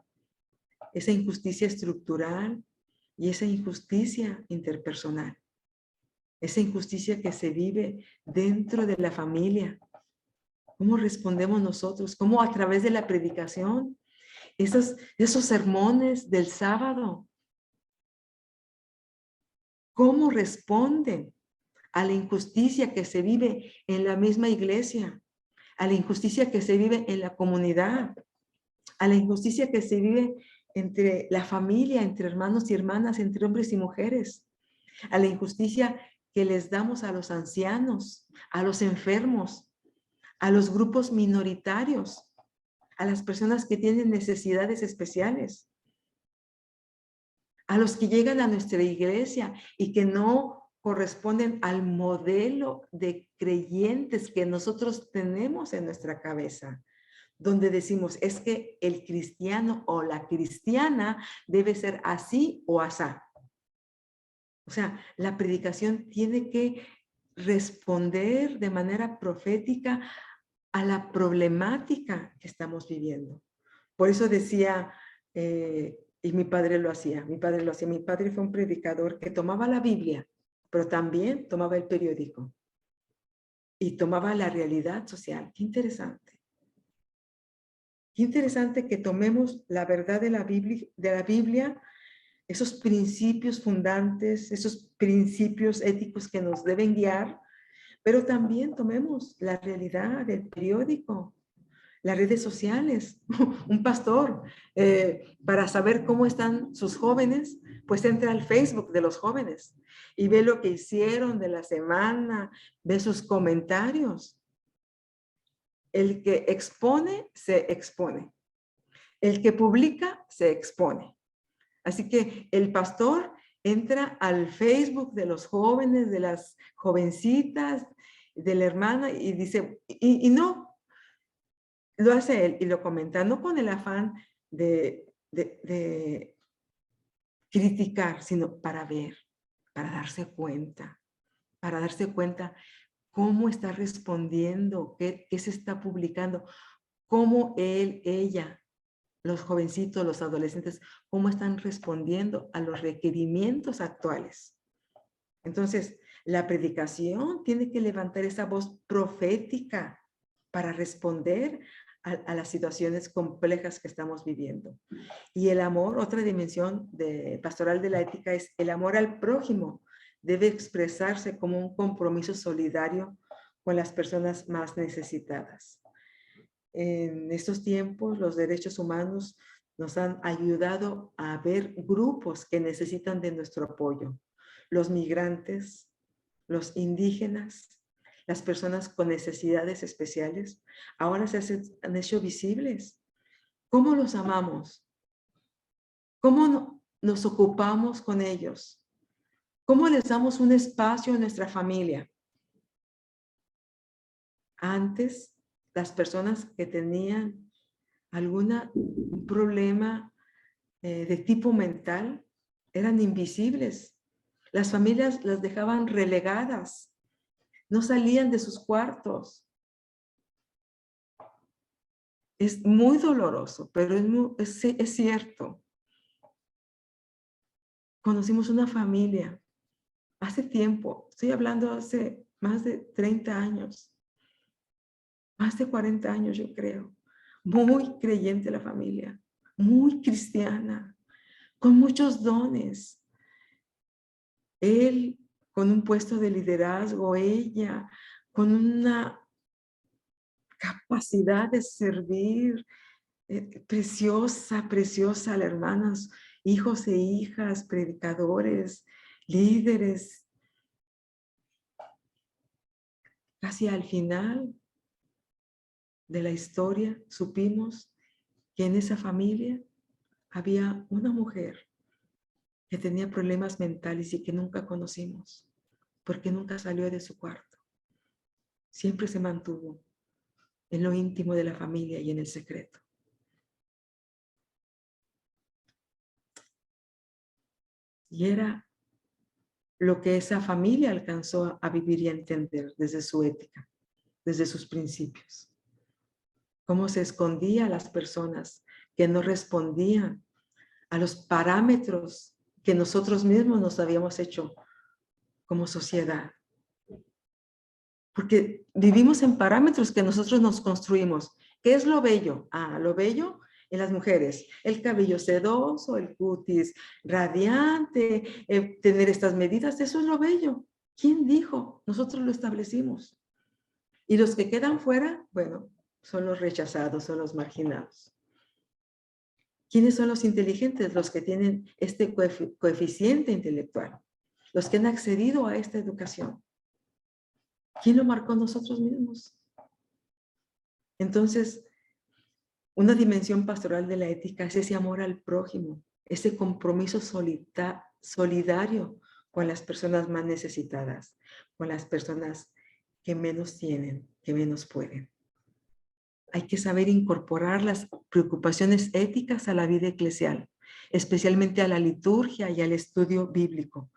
esa injusticia estructural y esa injusticia interpersonal, esa injusticia que se vive dentro de la familia. ¿Cómo respondemos nosotros? ¿Cómo a través de la predicación, esos sermones del sábado, cómo responden a la injusticia que se vive en la misma iglesia, a la injusticia que se vive en la comunidad, a la injusticia que se vive entre la familia, entre hermanos y hermanas, entre hombres y mujeres, a la injusticia que les damos a los ancianos, a los enfermos, a los grupos minoritarios, a las personas que tienen necesidades especiales, a los que llegan a nuestra iglesia y que no corresponden al modelo de creyentes que nosotros tenemos en nuestra cabeza, donde decimos, es que el cristiano o la cristiana debe ser así o asá. O sea, la predicación tiene que responder de manera profética a la problemática que estamos viviendo. Por eso decía, y mi padre lo hacía, mi padre fue un predicador que tomaba la Biblia, pero también tomaba el periódico y tomaba la realidad social. Qué interesante. Qué interesante que tomemos la verdad de la Biblia, esos principios fundantes, esos principios éticos que nos deben guiar, pero también tomemos la realidad del periódico, las redes sociales. Un pastor, para saber cómo están sus jóvenes, pues entra al Facebook de los jóvenes y ve lo que hicieron de la semana, ve sus comentarios. El que expone, se expone. El que publica, se expone. Así que el pastor entra al Facebook de los jóvenes, de las jovencitas, de la hermana y dice, y no, lo hace él y lo comenta, no con el afán de criticar, sino para ver, para darse cuenta cómo está respondiendo, qué se está publicando, cómo él, ella, los jovencitos, los adolescentes, cómo están respondiendo a los requerimientos actuales. Entonces, la predicación tiene que levantar esa voz profética para responder a las situaciones complejas que estamos viviendo. Y el amor, otra dimensión pastoral de la ética, es el amor al prójimo. Debe expresarse como un compromiso solidario con las personas más necesitadas. En estos tiempos, los derechos humanos nos han ayudado a ver grupos que necesitan de nuestro apoyo. Los migrantes, los indígenas, las personas con necesidades especiales, ahora han hecho visibles. ¿Cómo los amamos? ¿Cómo nos ocupamos con ellos? ¿Cómo les damos un espacio en nuestra familia? Antes, las personas que tenían algún problema de tipo mental eran invisibles. Las familias las dejaban relegadas, no salían de sus cuartos. Es muy doloroso, pero es cierto. Conocimos una familia hace tiempo, estoy hablando hace más de 30 años, más de 40 años yo creo. muy creyente la familia, muy cristiana, con muchos dones. Él con un puesto de liderazgo, ella con una capacidad de servir, preciosa, preciosa, las hermanas, hijos e hijas, predicadores, líderes. Casi al final de la historia supimos que en esa familia había una mujer que tenía problemas mentales y que nunca conocimos, porque nunca salió de su cuarto. Siempre se mantuvo en lo íntimo de la familia y en el secreto. Y era lo que esa familia alcanzó a vivir y a entender desde su ética, desde sus principios. Cómo se escondía a las personas que no respondían a los parámetros que nosotros mismos nos habíamos hecho como sociedad. Porque vivimos en parámetros que nosotros nos construimos. ¿Qué es lo bello? Lo bello en las mujeres, el cabello sedoso, el cutis radiante, tener estas medidas, eso es lo bello. ¿Quién dijo? Nosotros lo establecimos. Y los que quedan fuera, bueno, son los rechazados, son los marginados. ¿Quiénes son los inteligentes? Los que tienen este coeficiente intelectual, los que han accedido a esta educación. ¿Quién lo marcó? Nosotros mismos. Entonces, una dimensión pastoral de la ética es ese amor al prójimo, ese compromiso solidario con las personas más necesitadas, con las personas que menos tienen, que menos pueden. Hay que saber incorporar las preocupaciones éticas a la vida eclesial, especialmente a la liturgia y al estudio bíblico.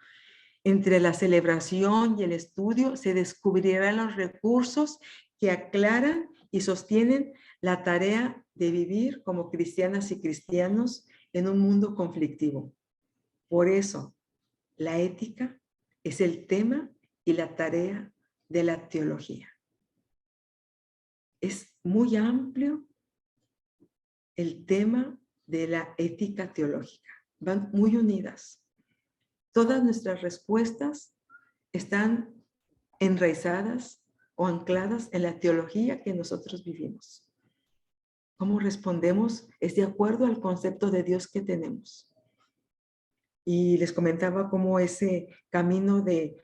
Entre la celebración y el estudio se descubrirán los recursos que aclaran y sostienen la tarea de vivir como cristianas y cristianos en un mundo conflictivo. Por eso, la ética es el tema y la tarea de la teología. Es muy amplio el tema de la ética teológica. Van muy unidas. Todas nuestras respuestas están enraizadas o ancladas en la teología que nosotros vivimos. ¿Cómo respondemos? Es de acuerdo al concepto de Dios que tenemos. Y les comentaba cómo ese camino de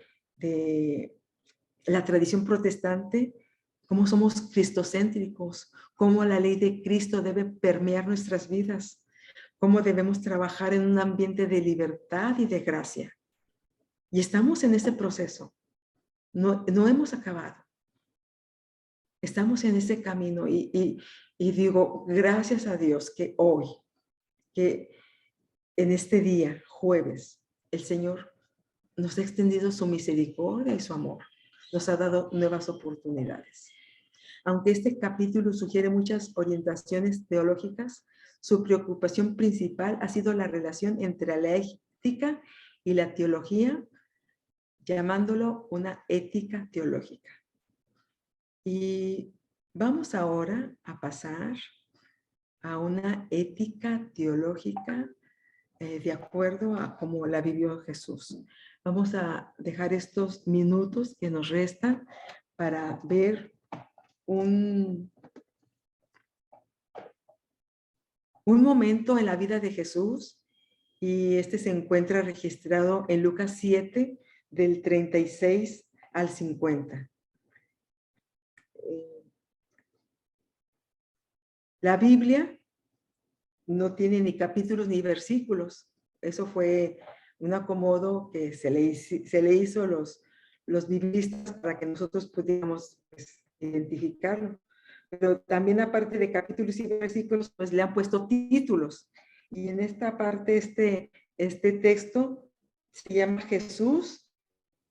la tradición protestante, cómo somos cristocéntricos, cómo la ley de Cristo debe permear nuestras vidas, cómo debemos trabajar en un ambiente de libertad y de gracia. Y estamos en ese proceso. No hemos acabado. Estamos en ese camino y digo, gracias a Dios que hoy, que en este día, jueves, el Señor nos ha extendido su misericordia y su amor. Nos ha dado nuevas oportunidades. Aunque este capítulo sugiere muchas orientaciones teológicas, su preocupación principal ha sido la relación entre la ética y la teología, llamándolo una ética teológica. Y vamos ahora a pasar a una ética teológica de acuerdo a cómo la vivió Jesús. Vamos a dejar estos minutos que nos restan para ver un momento en la vida de Jesús, y este se encuentra registrado en Lucas 7, del 36 al 50. La Biblia no tiene ni capítulos ni versículos. Eso fue un acomodo que se le hizo los biblistas para que nosotros pudiéramos identificarlo. Pero también aparte de capítulos y versículos, pues le han puesto títulos. Y en esta parte, este texto se llama Jesús,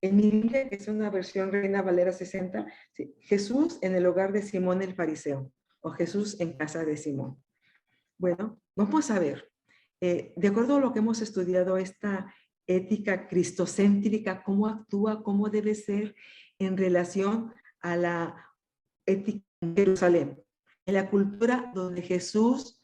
en mi Biblia, que es una versión Reina Valera 60, sí, Jesús en el hogar de Simón el fariseo, o Jesús en casa de Simón. Bueno, vamos a ver, de acuerdo a lo que hemos estudiado, esta ética cristocéntrica, cómo actúa, cómo debe ser en relación a la ética en Jerusalén. en la cultura donde Jesús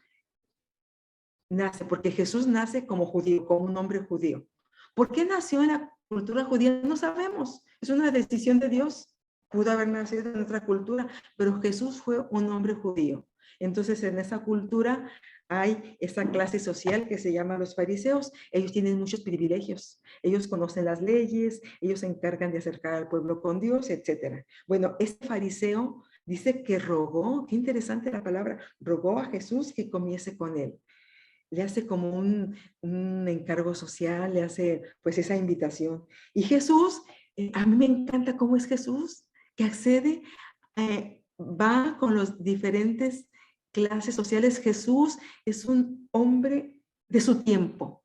nace, porque Jesús nace como judío, como un hombre judío. ¿Por qué nació en la cultura judía? No sabemos. Es una decisión de Dios. Pudo haber nacido en otra cultura, pero Jesús fue un hombre judío. Entonces, en esa cultura hay esa clase social que se llama los fariseos. Ellos tienen muchos privilegios. Ellos conocen las leyes, ellos se encargan de acercar al pueblo con Dios, etc. Bueno, este fariseo dice que rogó, qué interesante la palabra, rogó a Jesús que comiese con él. Le hace como un encargo social, le hace pues esa invitación. Y Jesús, a mí me encanta cómo es Jesús, que accede, va con los diferentes clases sociales. Jesús es un hombre de su tiempo,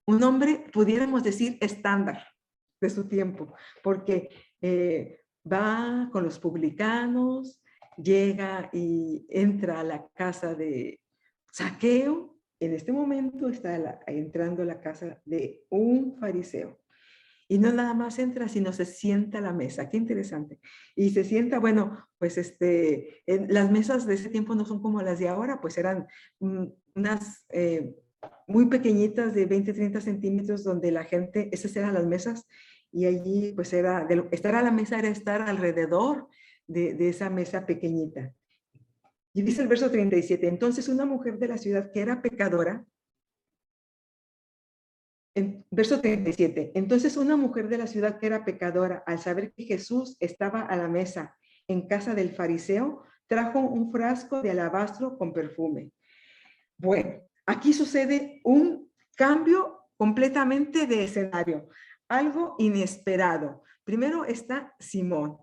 un hombre, pudiéramos decir, estándar de su tiempo, porque va con los publicanos, llega y entra a la casa de Zaqueo. En este momento está entrando a la casa de un fariseo. Y no nada más entra, sino se sienta a la mesa. Qué interesante. Y se sienta, bueno, pues las mesas de ese tiempo no son como las de ahora, pues eran unas muy pequeñitas de 20, 30 centímetros donde la gente, esas eran las mesas, y allí pues estar a la mesa era estar alrededor de esa mesa pequeñita. Y dice el verso 37, entonces una mujer de la ciudad que era pecadora, en verso 37, entonces una mujer de la ciudad que era pecadora, al saber que Jesús estaba a la mesa en casa del fariseo, trajo un frasco de alabastro con perfume. Bueno, aquí sucede un cambio completamente de escenario, algo inesperado. Primero está Simón,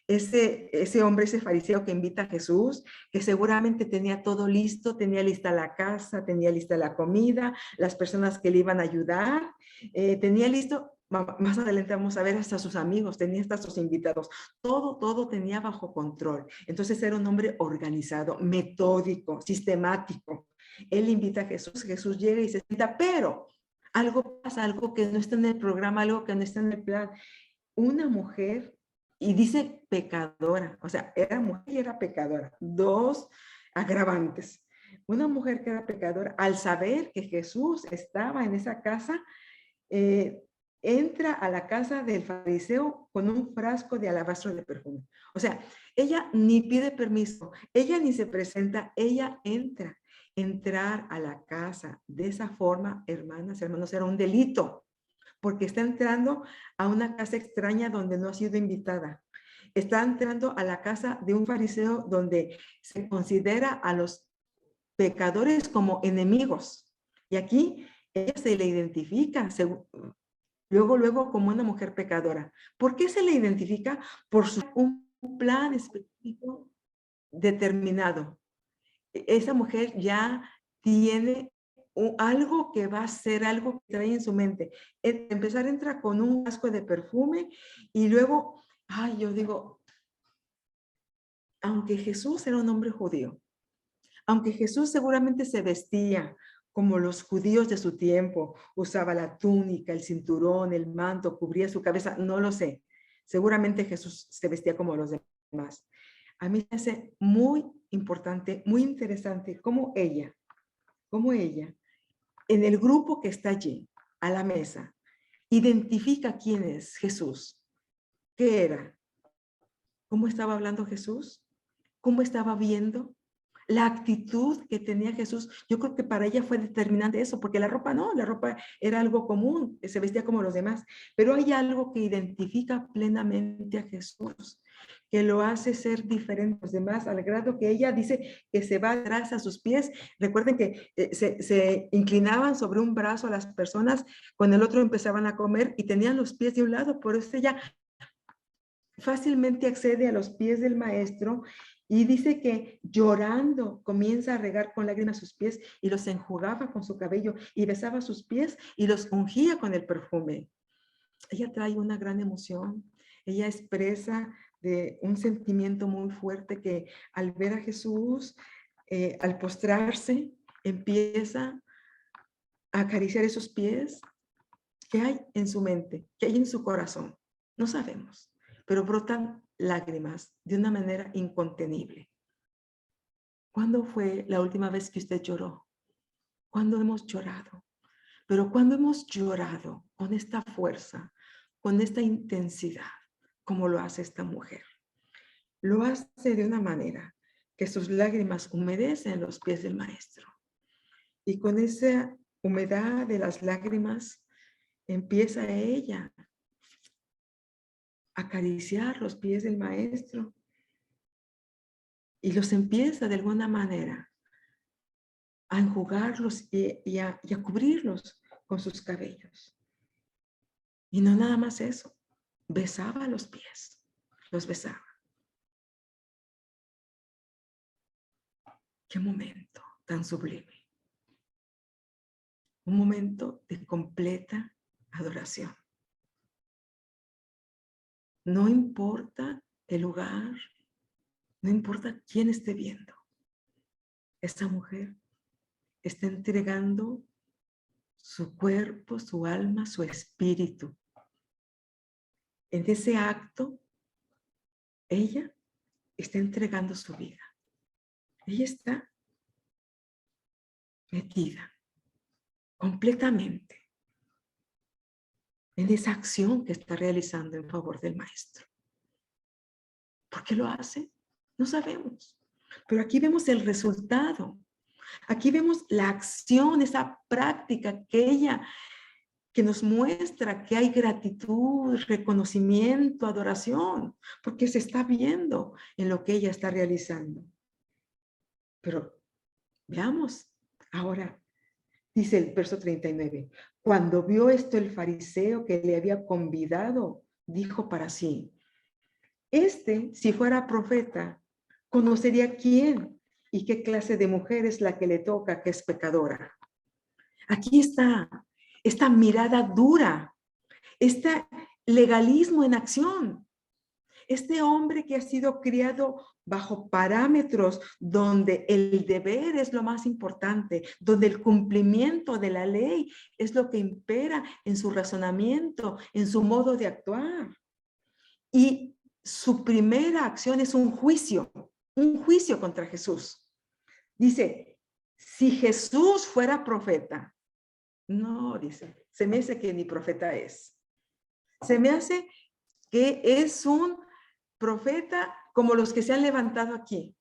ese hombre, ese fariseo que invita a Jesús, que seguramente tenía todo listo, tenía lista la casa, tenía lista la comida, las personas que le iban a ayudar, tenía listo, más adelante vamos a ver hasta sus amigos, tenía hasta sus invitados, todo tenía bajo control. Entonces era un hombre organizado, metódico, sistemático. Él invita a Jesús, Jesús llega y se sienta, pero algo pasa, algo que no está en el programa, algo que no está en el plan. Una mujer, y dice pecadora, o sea, era mujer y era pecadora, dos agravantes. Una mujer que era pecadora, al saber que Jesús estaba en esa casa, eh, entra a la casa del fariseo con un frasco de alabastro de perfume. O sea, ella ni pide permiso, ella ni se presenta, ella entra. Entrar a la casa de esa forma, hermanas, hermanos, era un delito, porque está entrando a una casa extraña donde no ha sido invitada. Está entrando a la casa de un fariseo donde se considera a los pecadores como enemigos. Y aquí ella se le identifica luego como una mujer pecadora. ¿Por qué se le identifica? Por un plan específico determinado. Esa mujer ya tiene algo que va a ser, algo que trae en su mente. Empezar entra con un asco de perfume y luego, ay, yo digo, aunque Jesús era un hombre judío, aunque Jesús seguramente se vestía como los judíos de su tiempo, usaba la túnica, el cinturón, el manto, cubría su cabeza, no lo sé. Seguramente Jesús se vestía como los demás. A mí me hace muy importante, muy interesante cómo ella, en el grupo que está allí, a la mesa, identifica quién es Jesús, qué era, cómo estaba hablando Jesús, cómo estaba viendo, la actitud que tenía Jesús. Yo creo que para ella fue determinante eso, porque la ropa no, la ropa era algo común, se vestía como los demás, pero hay algo que identifica plenamente a Jesús, que lo hace ser diferente a los demás, al grado que ella dice que se va atrás a sus pies. Recuerden que se inclinaban sobre un brazo a las personas, con el otro empezaban a comer y tenían los pies de un lado, por eso ella fácilmente accede a los pies del maestro y dice que llorando comienza a regar con lágrimas sus pies y los enjugaba con su cabello y besaba sus pies y los ungía con el perfume. Ella trae una gran emoción, ella expresa de un sentimiento muy fuerte que al ver a Jesús, al postrarse, empieza a acariciar esos pies. ¿Qué hay en su mente? ¿Qué hay en su corazón? No sabemos, pero brotan lágrimas de una manera incontenible. ¿cuándo fue la última vez que usted lloró? ¿Cuándo hemos llorado? Pero cuando hemos llorado con esta fuerza, con esta intensidad, como lo hace esta mujer, lo hace de una manera que sus lágrimas humedecen los pies del maestro. Y con esa humedad de las lágrimas empieza ella a acariciar los pies del maestro y los empieza de alguna manera a enjugarlos y a cubrirlos con sus cabellos. Y no nada más eso, besaba los pies, los besaba. Qué momento tan sublime. Un momento de completa adoración. No importa el lugar, no importa quién esté viendo. Esta mujer está entregando su cuerpo, su alma, su espíritu. En ese acto, ella está entregando su vida. Ella está metida completamente en esa acción que está realizando en favor del maestro. ¿Por qué lo hace? No sabemos. Pero aquí vemos el resultado. Aquí vemos la acción, esa práctica que nos muestra que hay gratitud, reconocimiento, adoración, porque se está viendo en lo que ella está realizando. Pero veamos ahora, dice el verso 39, cuando vio esto el fariseo que le había convidado, dijo para sí, si fuera profeta, conocería quién y qué clase de mujer es la que le toca, que es pecadora. Aquí está esta mirada dura, este legalismo en acción. Este hombre que ha sido criado bajo parámetros donde el deber es lo más importante, donde el cumplimiento de la ley es lo que impera en su razonamiento, en su modo de actuar. Y su primera acción es un juicio contra Jesús. Dice, si Jesús fuera profeta, no, dice, se me hace que ni profeta es. Se me hace que es un profeta como los que se han levantado aquí,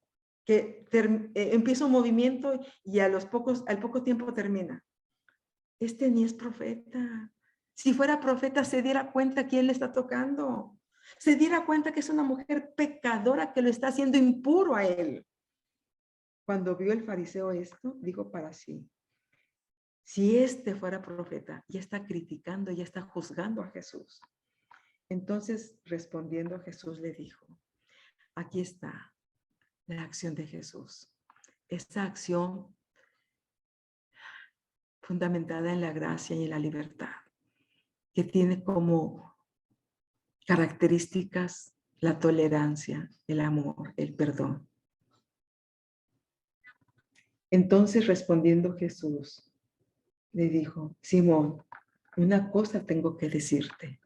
que empieza un movimiento y al poco tiempo termina. Este ni es profeta. Si fuera profeta, se diera cuenta quién le está tocando. Se diera cuenta que es una mujer pecadora que lo está haciendo impuro a él. Cuando vio el fariseo esto, dijo para sí, si este fuera profeta, ya está criticando, ya está juzgando a Jesús. Entonces, respondiendo, Jesús le dijo, aquí está la acción de Jesús. Esta acción fundamentada en la gracia y en la libertad, que tiene como características la tolerancia, el amor, el perdón. Entonces, respondiendo Jesús, le dijo, Simón, una cosa tengo que decirte.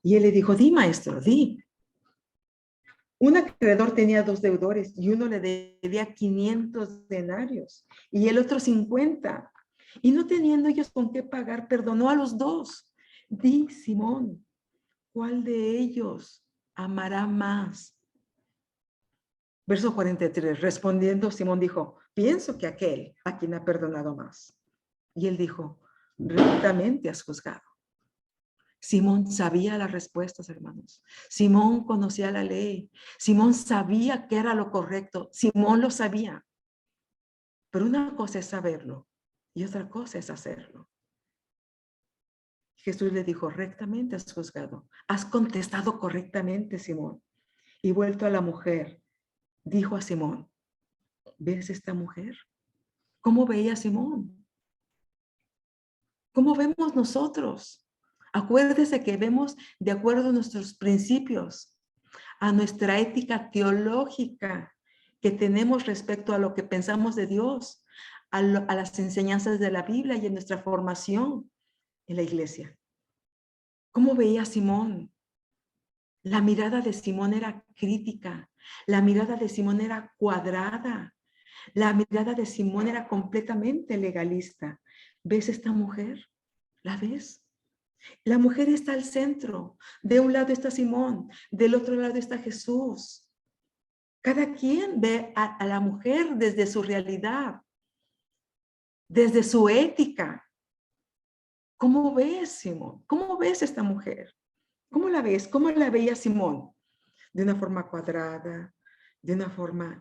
Y él le dijo, di, maestro, di. Un acreedor tenía 2 deudores y uno le debía 500 denarios y el otro 50. Y no teniendo ellos con qué pagar, perdonó a los 2. Di, Simón, ¿cuál de ellos amará más? Verso 43, respondiendo, Simón dijo, pienso que aquel a quien ha perdonado más. Y él dijo, rectamente has juzgado. Simón sabía las respuestas, hermanos. Simón conocía la ley. Simón sabía qué era lo correcto. Simón lo sabía. Pero una cosa es saberlo y otra cosa es hacerlo. Jesús le dijo, rectamente has juzgado. Has contestado correctamente, Simón. Y vuelto a la mujer, dijo a Simón, ¿ves esta mujer? ¿Cómo veía Simón? ¿Cómo vemos nosotros? Acuérdese que vemos de acuerdo a nuestros principios, a nuestra ética teológica que tenemos respecto a lo que pensamos de Dios, a las enseñanzas de la Biblia y en nuestra formación en la iglesia. ¿Cómo veía Simón? La mirada de Simón era crítica, la mirada de Simón era cuadrada, La mirada de Simón era completamente legalista. ¿Ves esta mujer? ¿La ves? La mujer está al centro. De un lado está Simón, del otro lado está Jesús. Cada quien ve a la mujer desde su realidad, desde su ética. ¿Cómo ves, Simón? ¿Cómo ves esta mujer? ¿Cómo la ves? ¿Cómo la veía Simón? De una forma cuadrada, de una forma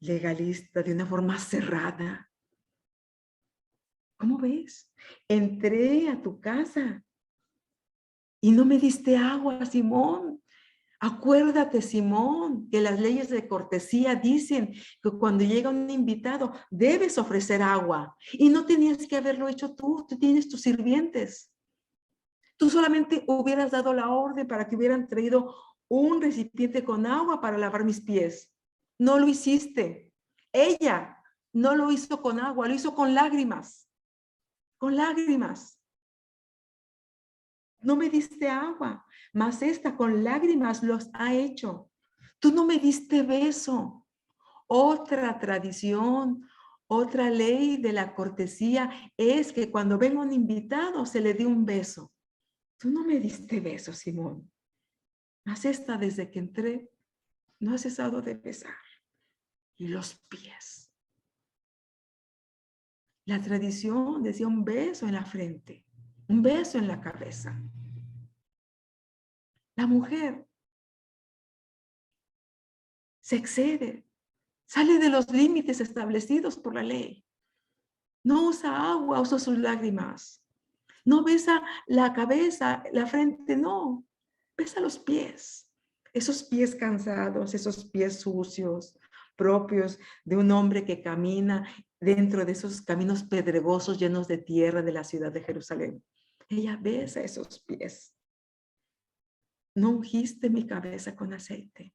legalista, de una forma cerrada. ¿Cómo ves? Entré a tu casa y no me diste agua, Simón. Acuérdate, Simón, que las leyes de cortesía dicen que cuando llega un invitado debes ofrecer agua y no tenías que haberlo hecho tú tienes tus sirvientes. Tú solamente hubieras dado la orden para que hubieran traído un recipiente con agua para lavar mis pies. No lo hiciste. Ella no lo hizo con agua, lo hizo con lágrimas. Con lágrimas. No me diste agua, mas esta con lágrimas los ha hecho. Tú no me diste beso. Otra tradición, otra ley de la cortesía es que cuando venga un invitado se le dé un beso. Tú no me diste beso, Simón. Mas esta desde que entré no ha cesado de besar. Y los pies. La tradición decía un beso en la frente, un beso en la cabeza. La mujer se excede, sale de los límites establecidos por la ley. No usa agua, usa sus lágrimas. No besa la cabeza, la frente, no. Besa los pies. Esos pies cansados, esos pies sucios, propios de un hombre que camina dentro de esos caminos pedregosos llenos de tierra de la ciudad de Jerusalén. Ella besa esos pies. No ungiste mi cabeza con aceite.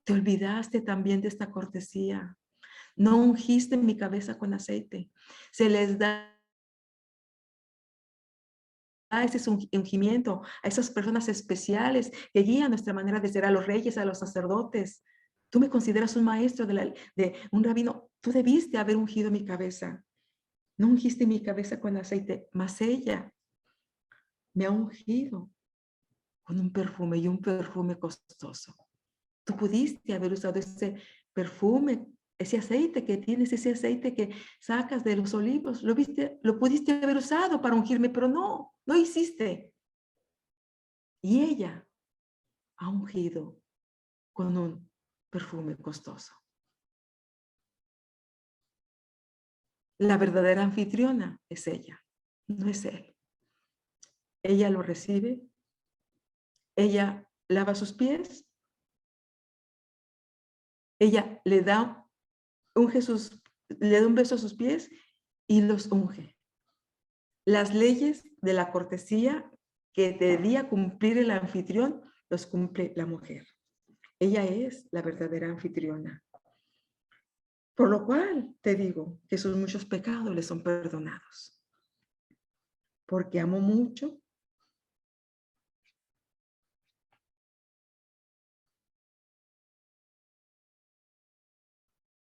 Te olvidaste también de esta cortesía. No ungiste mi cabeza con aceite. Se les da ese ungimiento a esas personas especiales que guían nuestra manera de ser, a los reyes, a los sacerdotes. Tú me consideras un maestro de un rabino. Tú debiste haber ungido mi cabeza. No ungiste mi cabeza con aceite, mas ella me ha ungido con un perfume y un perfume costoso. Tú pudiste haber usado ese perfume, ese aceite que tienes, ese aceite que sacas de los olivos. Lo pudiste haber usado para ungirme, pero no, no hiciste. Y ella ha ungido con un perfume costoso. La verdadera anfitriona es ella, no es él. Ella lo recibe, ella lava sus pies, ella le da un beso a sus pies y los unge. Las leyes de la cortesía que debía cumplir el anfitrión, los cumple la mujer. Ella es la verdadera anfitriona. Por lo cual te digo que sus muchos pecados le son perdonados. Porque amo mucho.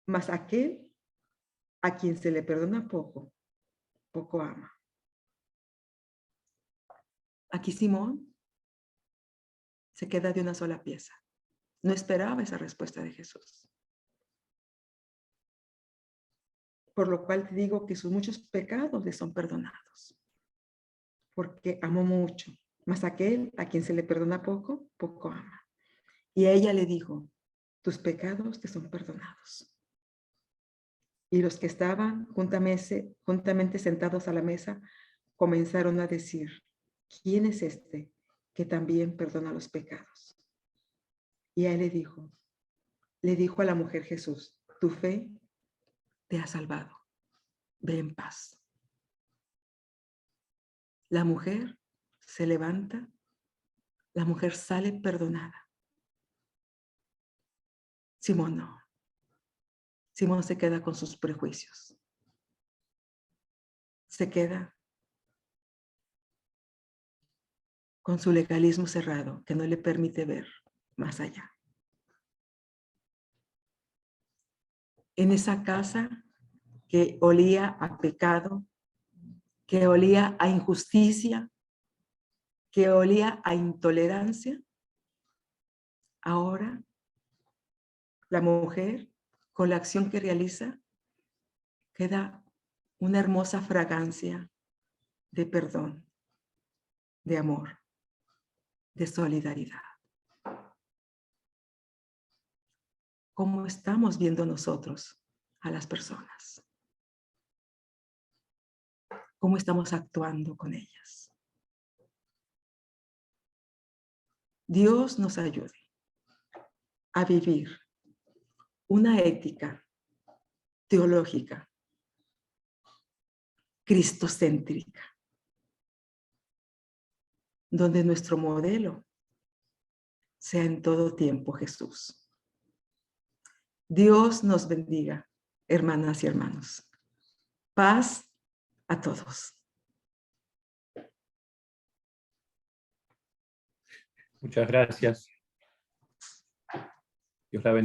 Mas aquel a quien se le perdona poco, poco ama. Aquí Simón se queda de una sola pieza. No esperaba esa respuesta de Jesús. Por lo cual te digo que sus muchos pecados le son perdonados. Porque amó mucho. Mas aquel a quien se le perdona poco, poco ama. Y ella le dijo, tus pecados te son perdonados. Y los que estaban juntamente sentados a la mesa comenzaron a decir, ¿quién es este que también perdona los pecados? Y a él le dijo a la mujer Jesús, tu fe te ha salvado, ve en paz. La mujer se levanta, la mujer sale perdonada. Simón no. Simón se queda con sus prejuicios. Se queda con su legalismo cerrado que no le permite ver más allá. en esa casa que olía a pecado, que olía a injusticia, que olía a intolerancia. Ahora, la mujer, con la acción que realiza, queda una hermosa fragancia de perdón, de amor, de solidaridad. ¿Cómo estamos viendo nosotros a las personas? ¿Cómo estamos actuando con ellas? Dios nos ayude a vivir una ética teológica, cristocéntrica, donde nuestro modelo sea en todo tiempo Jesús. Dios nos bendiga, hermanas y hermanos. Paz a todos. Muchas gracias. Dios la bendiga.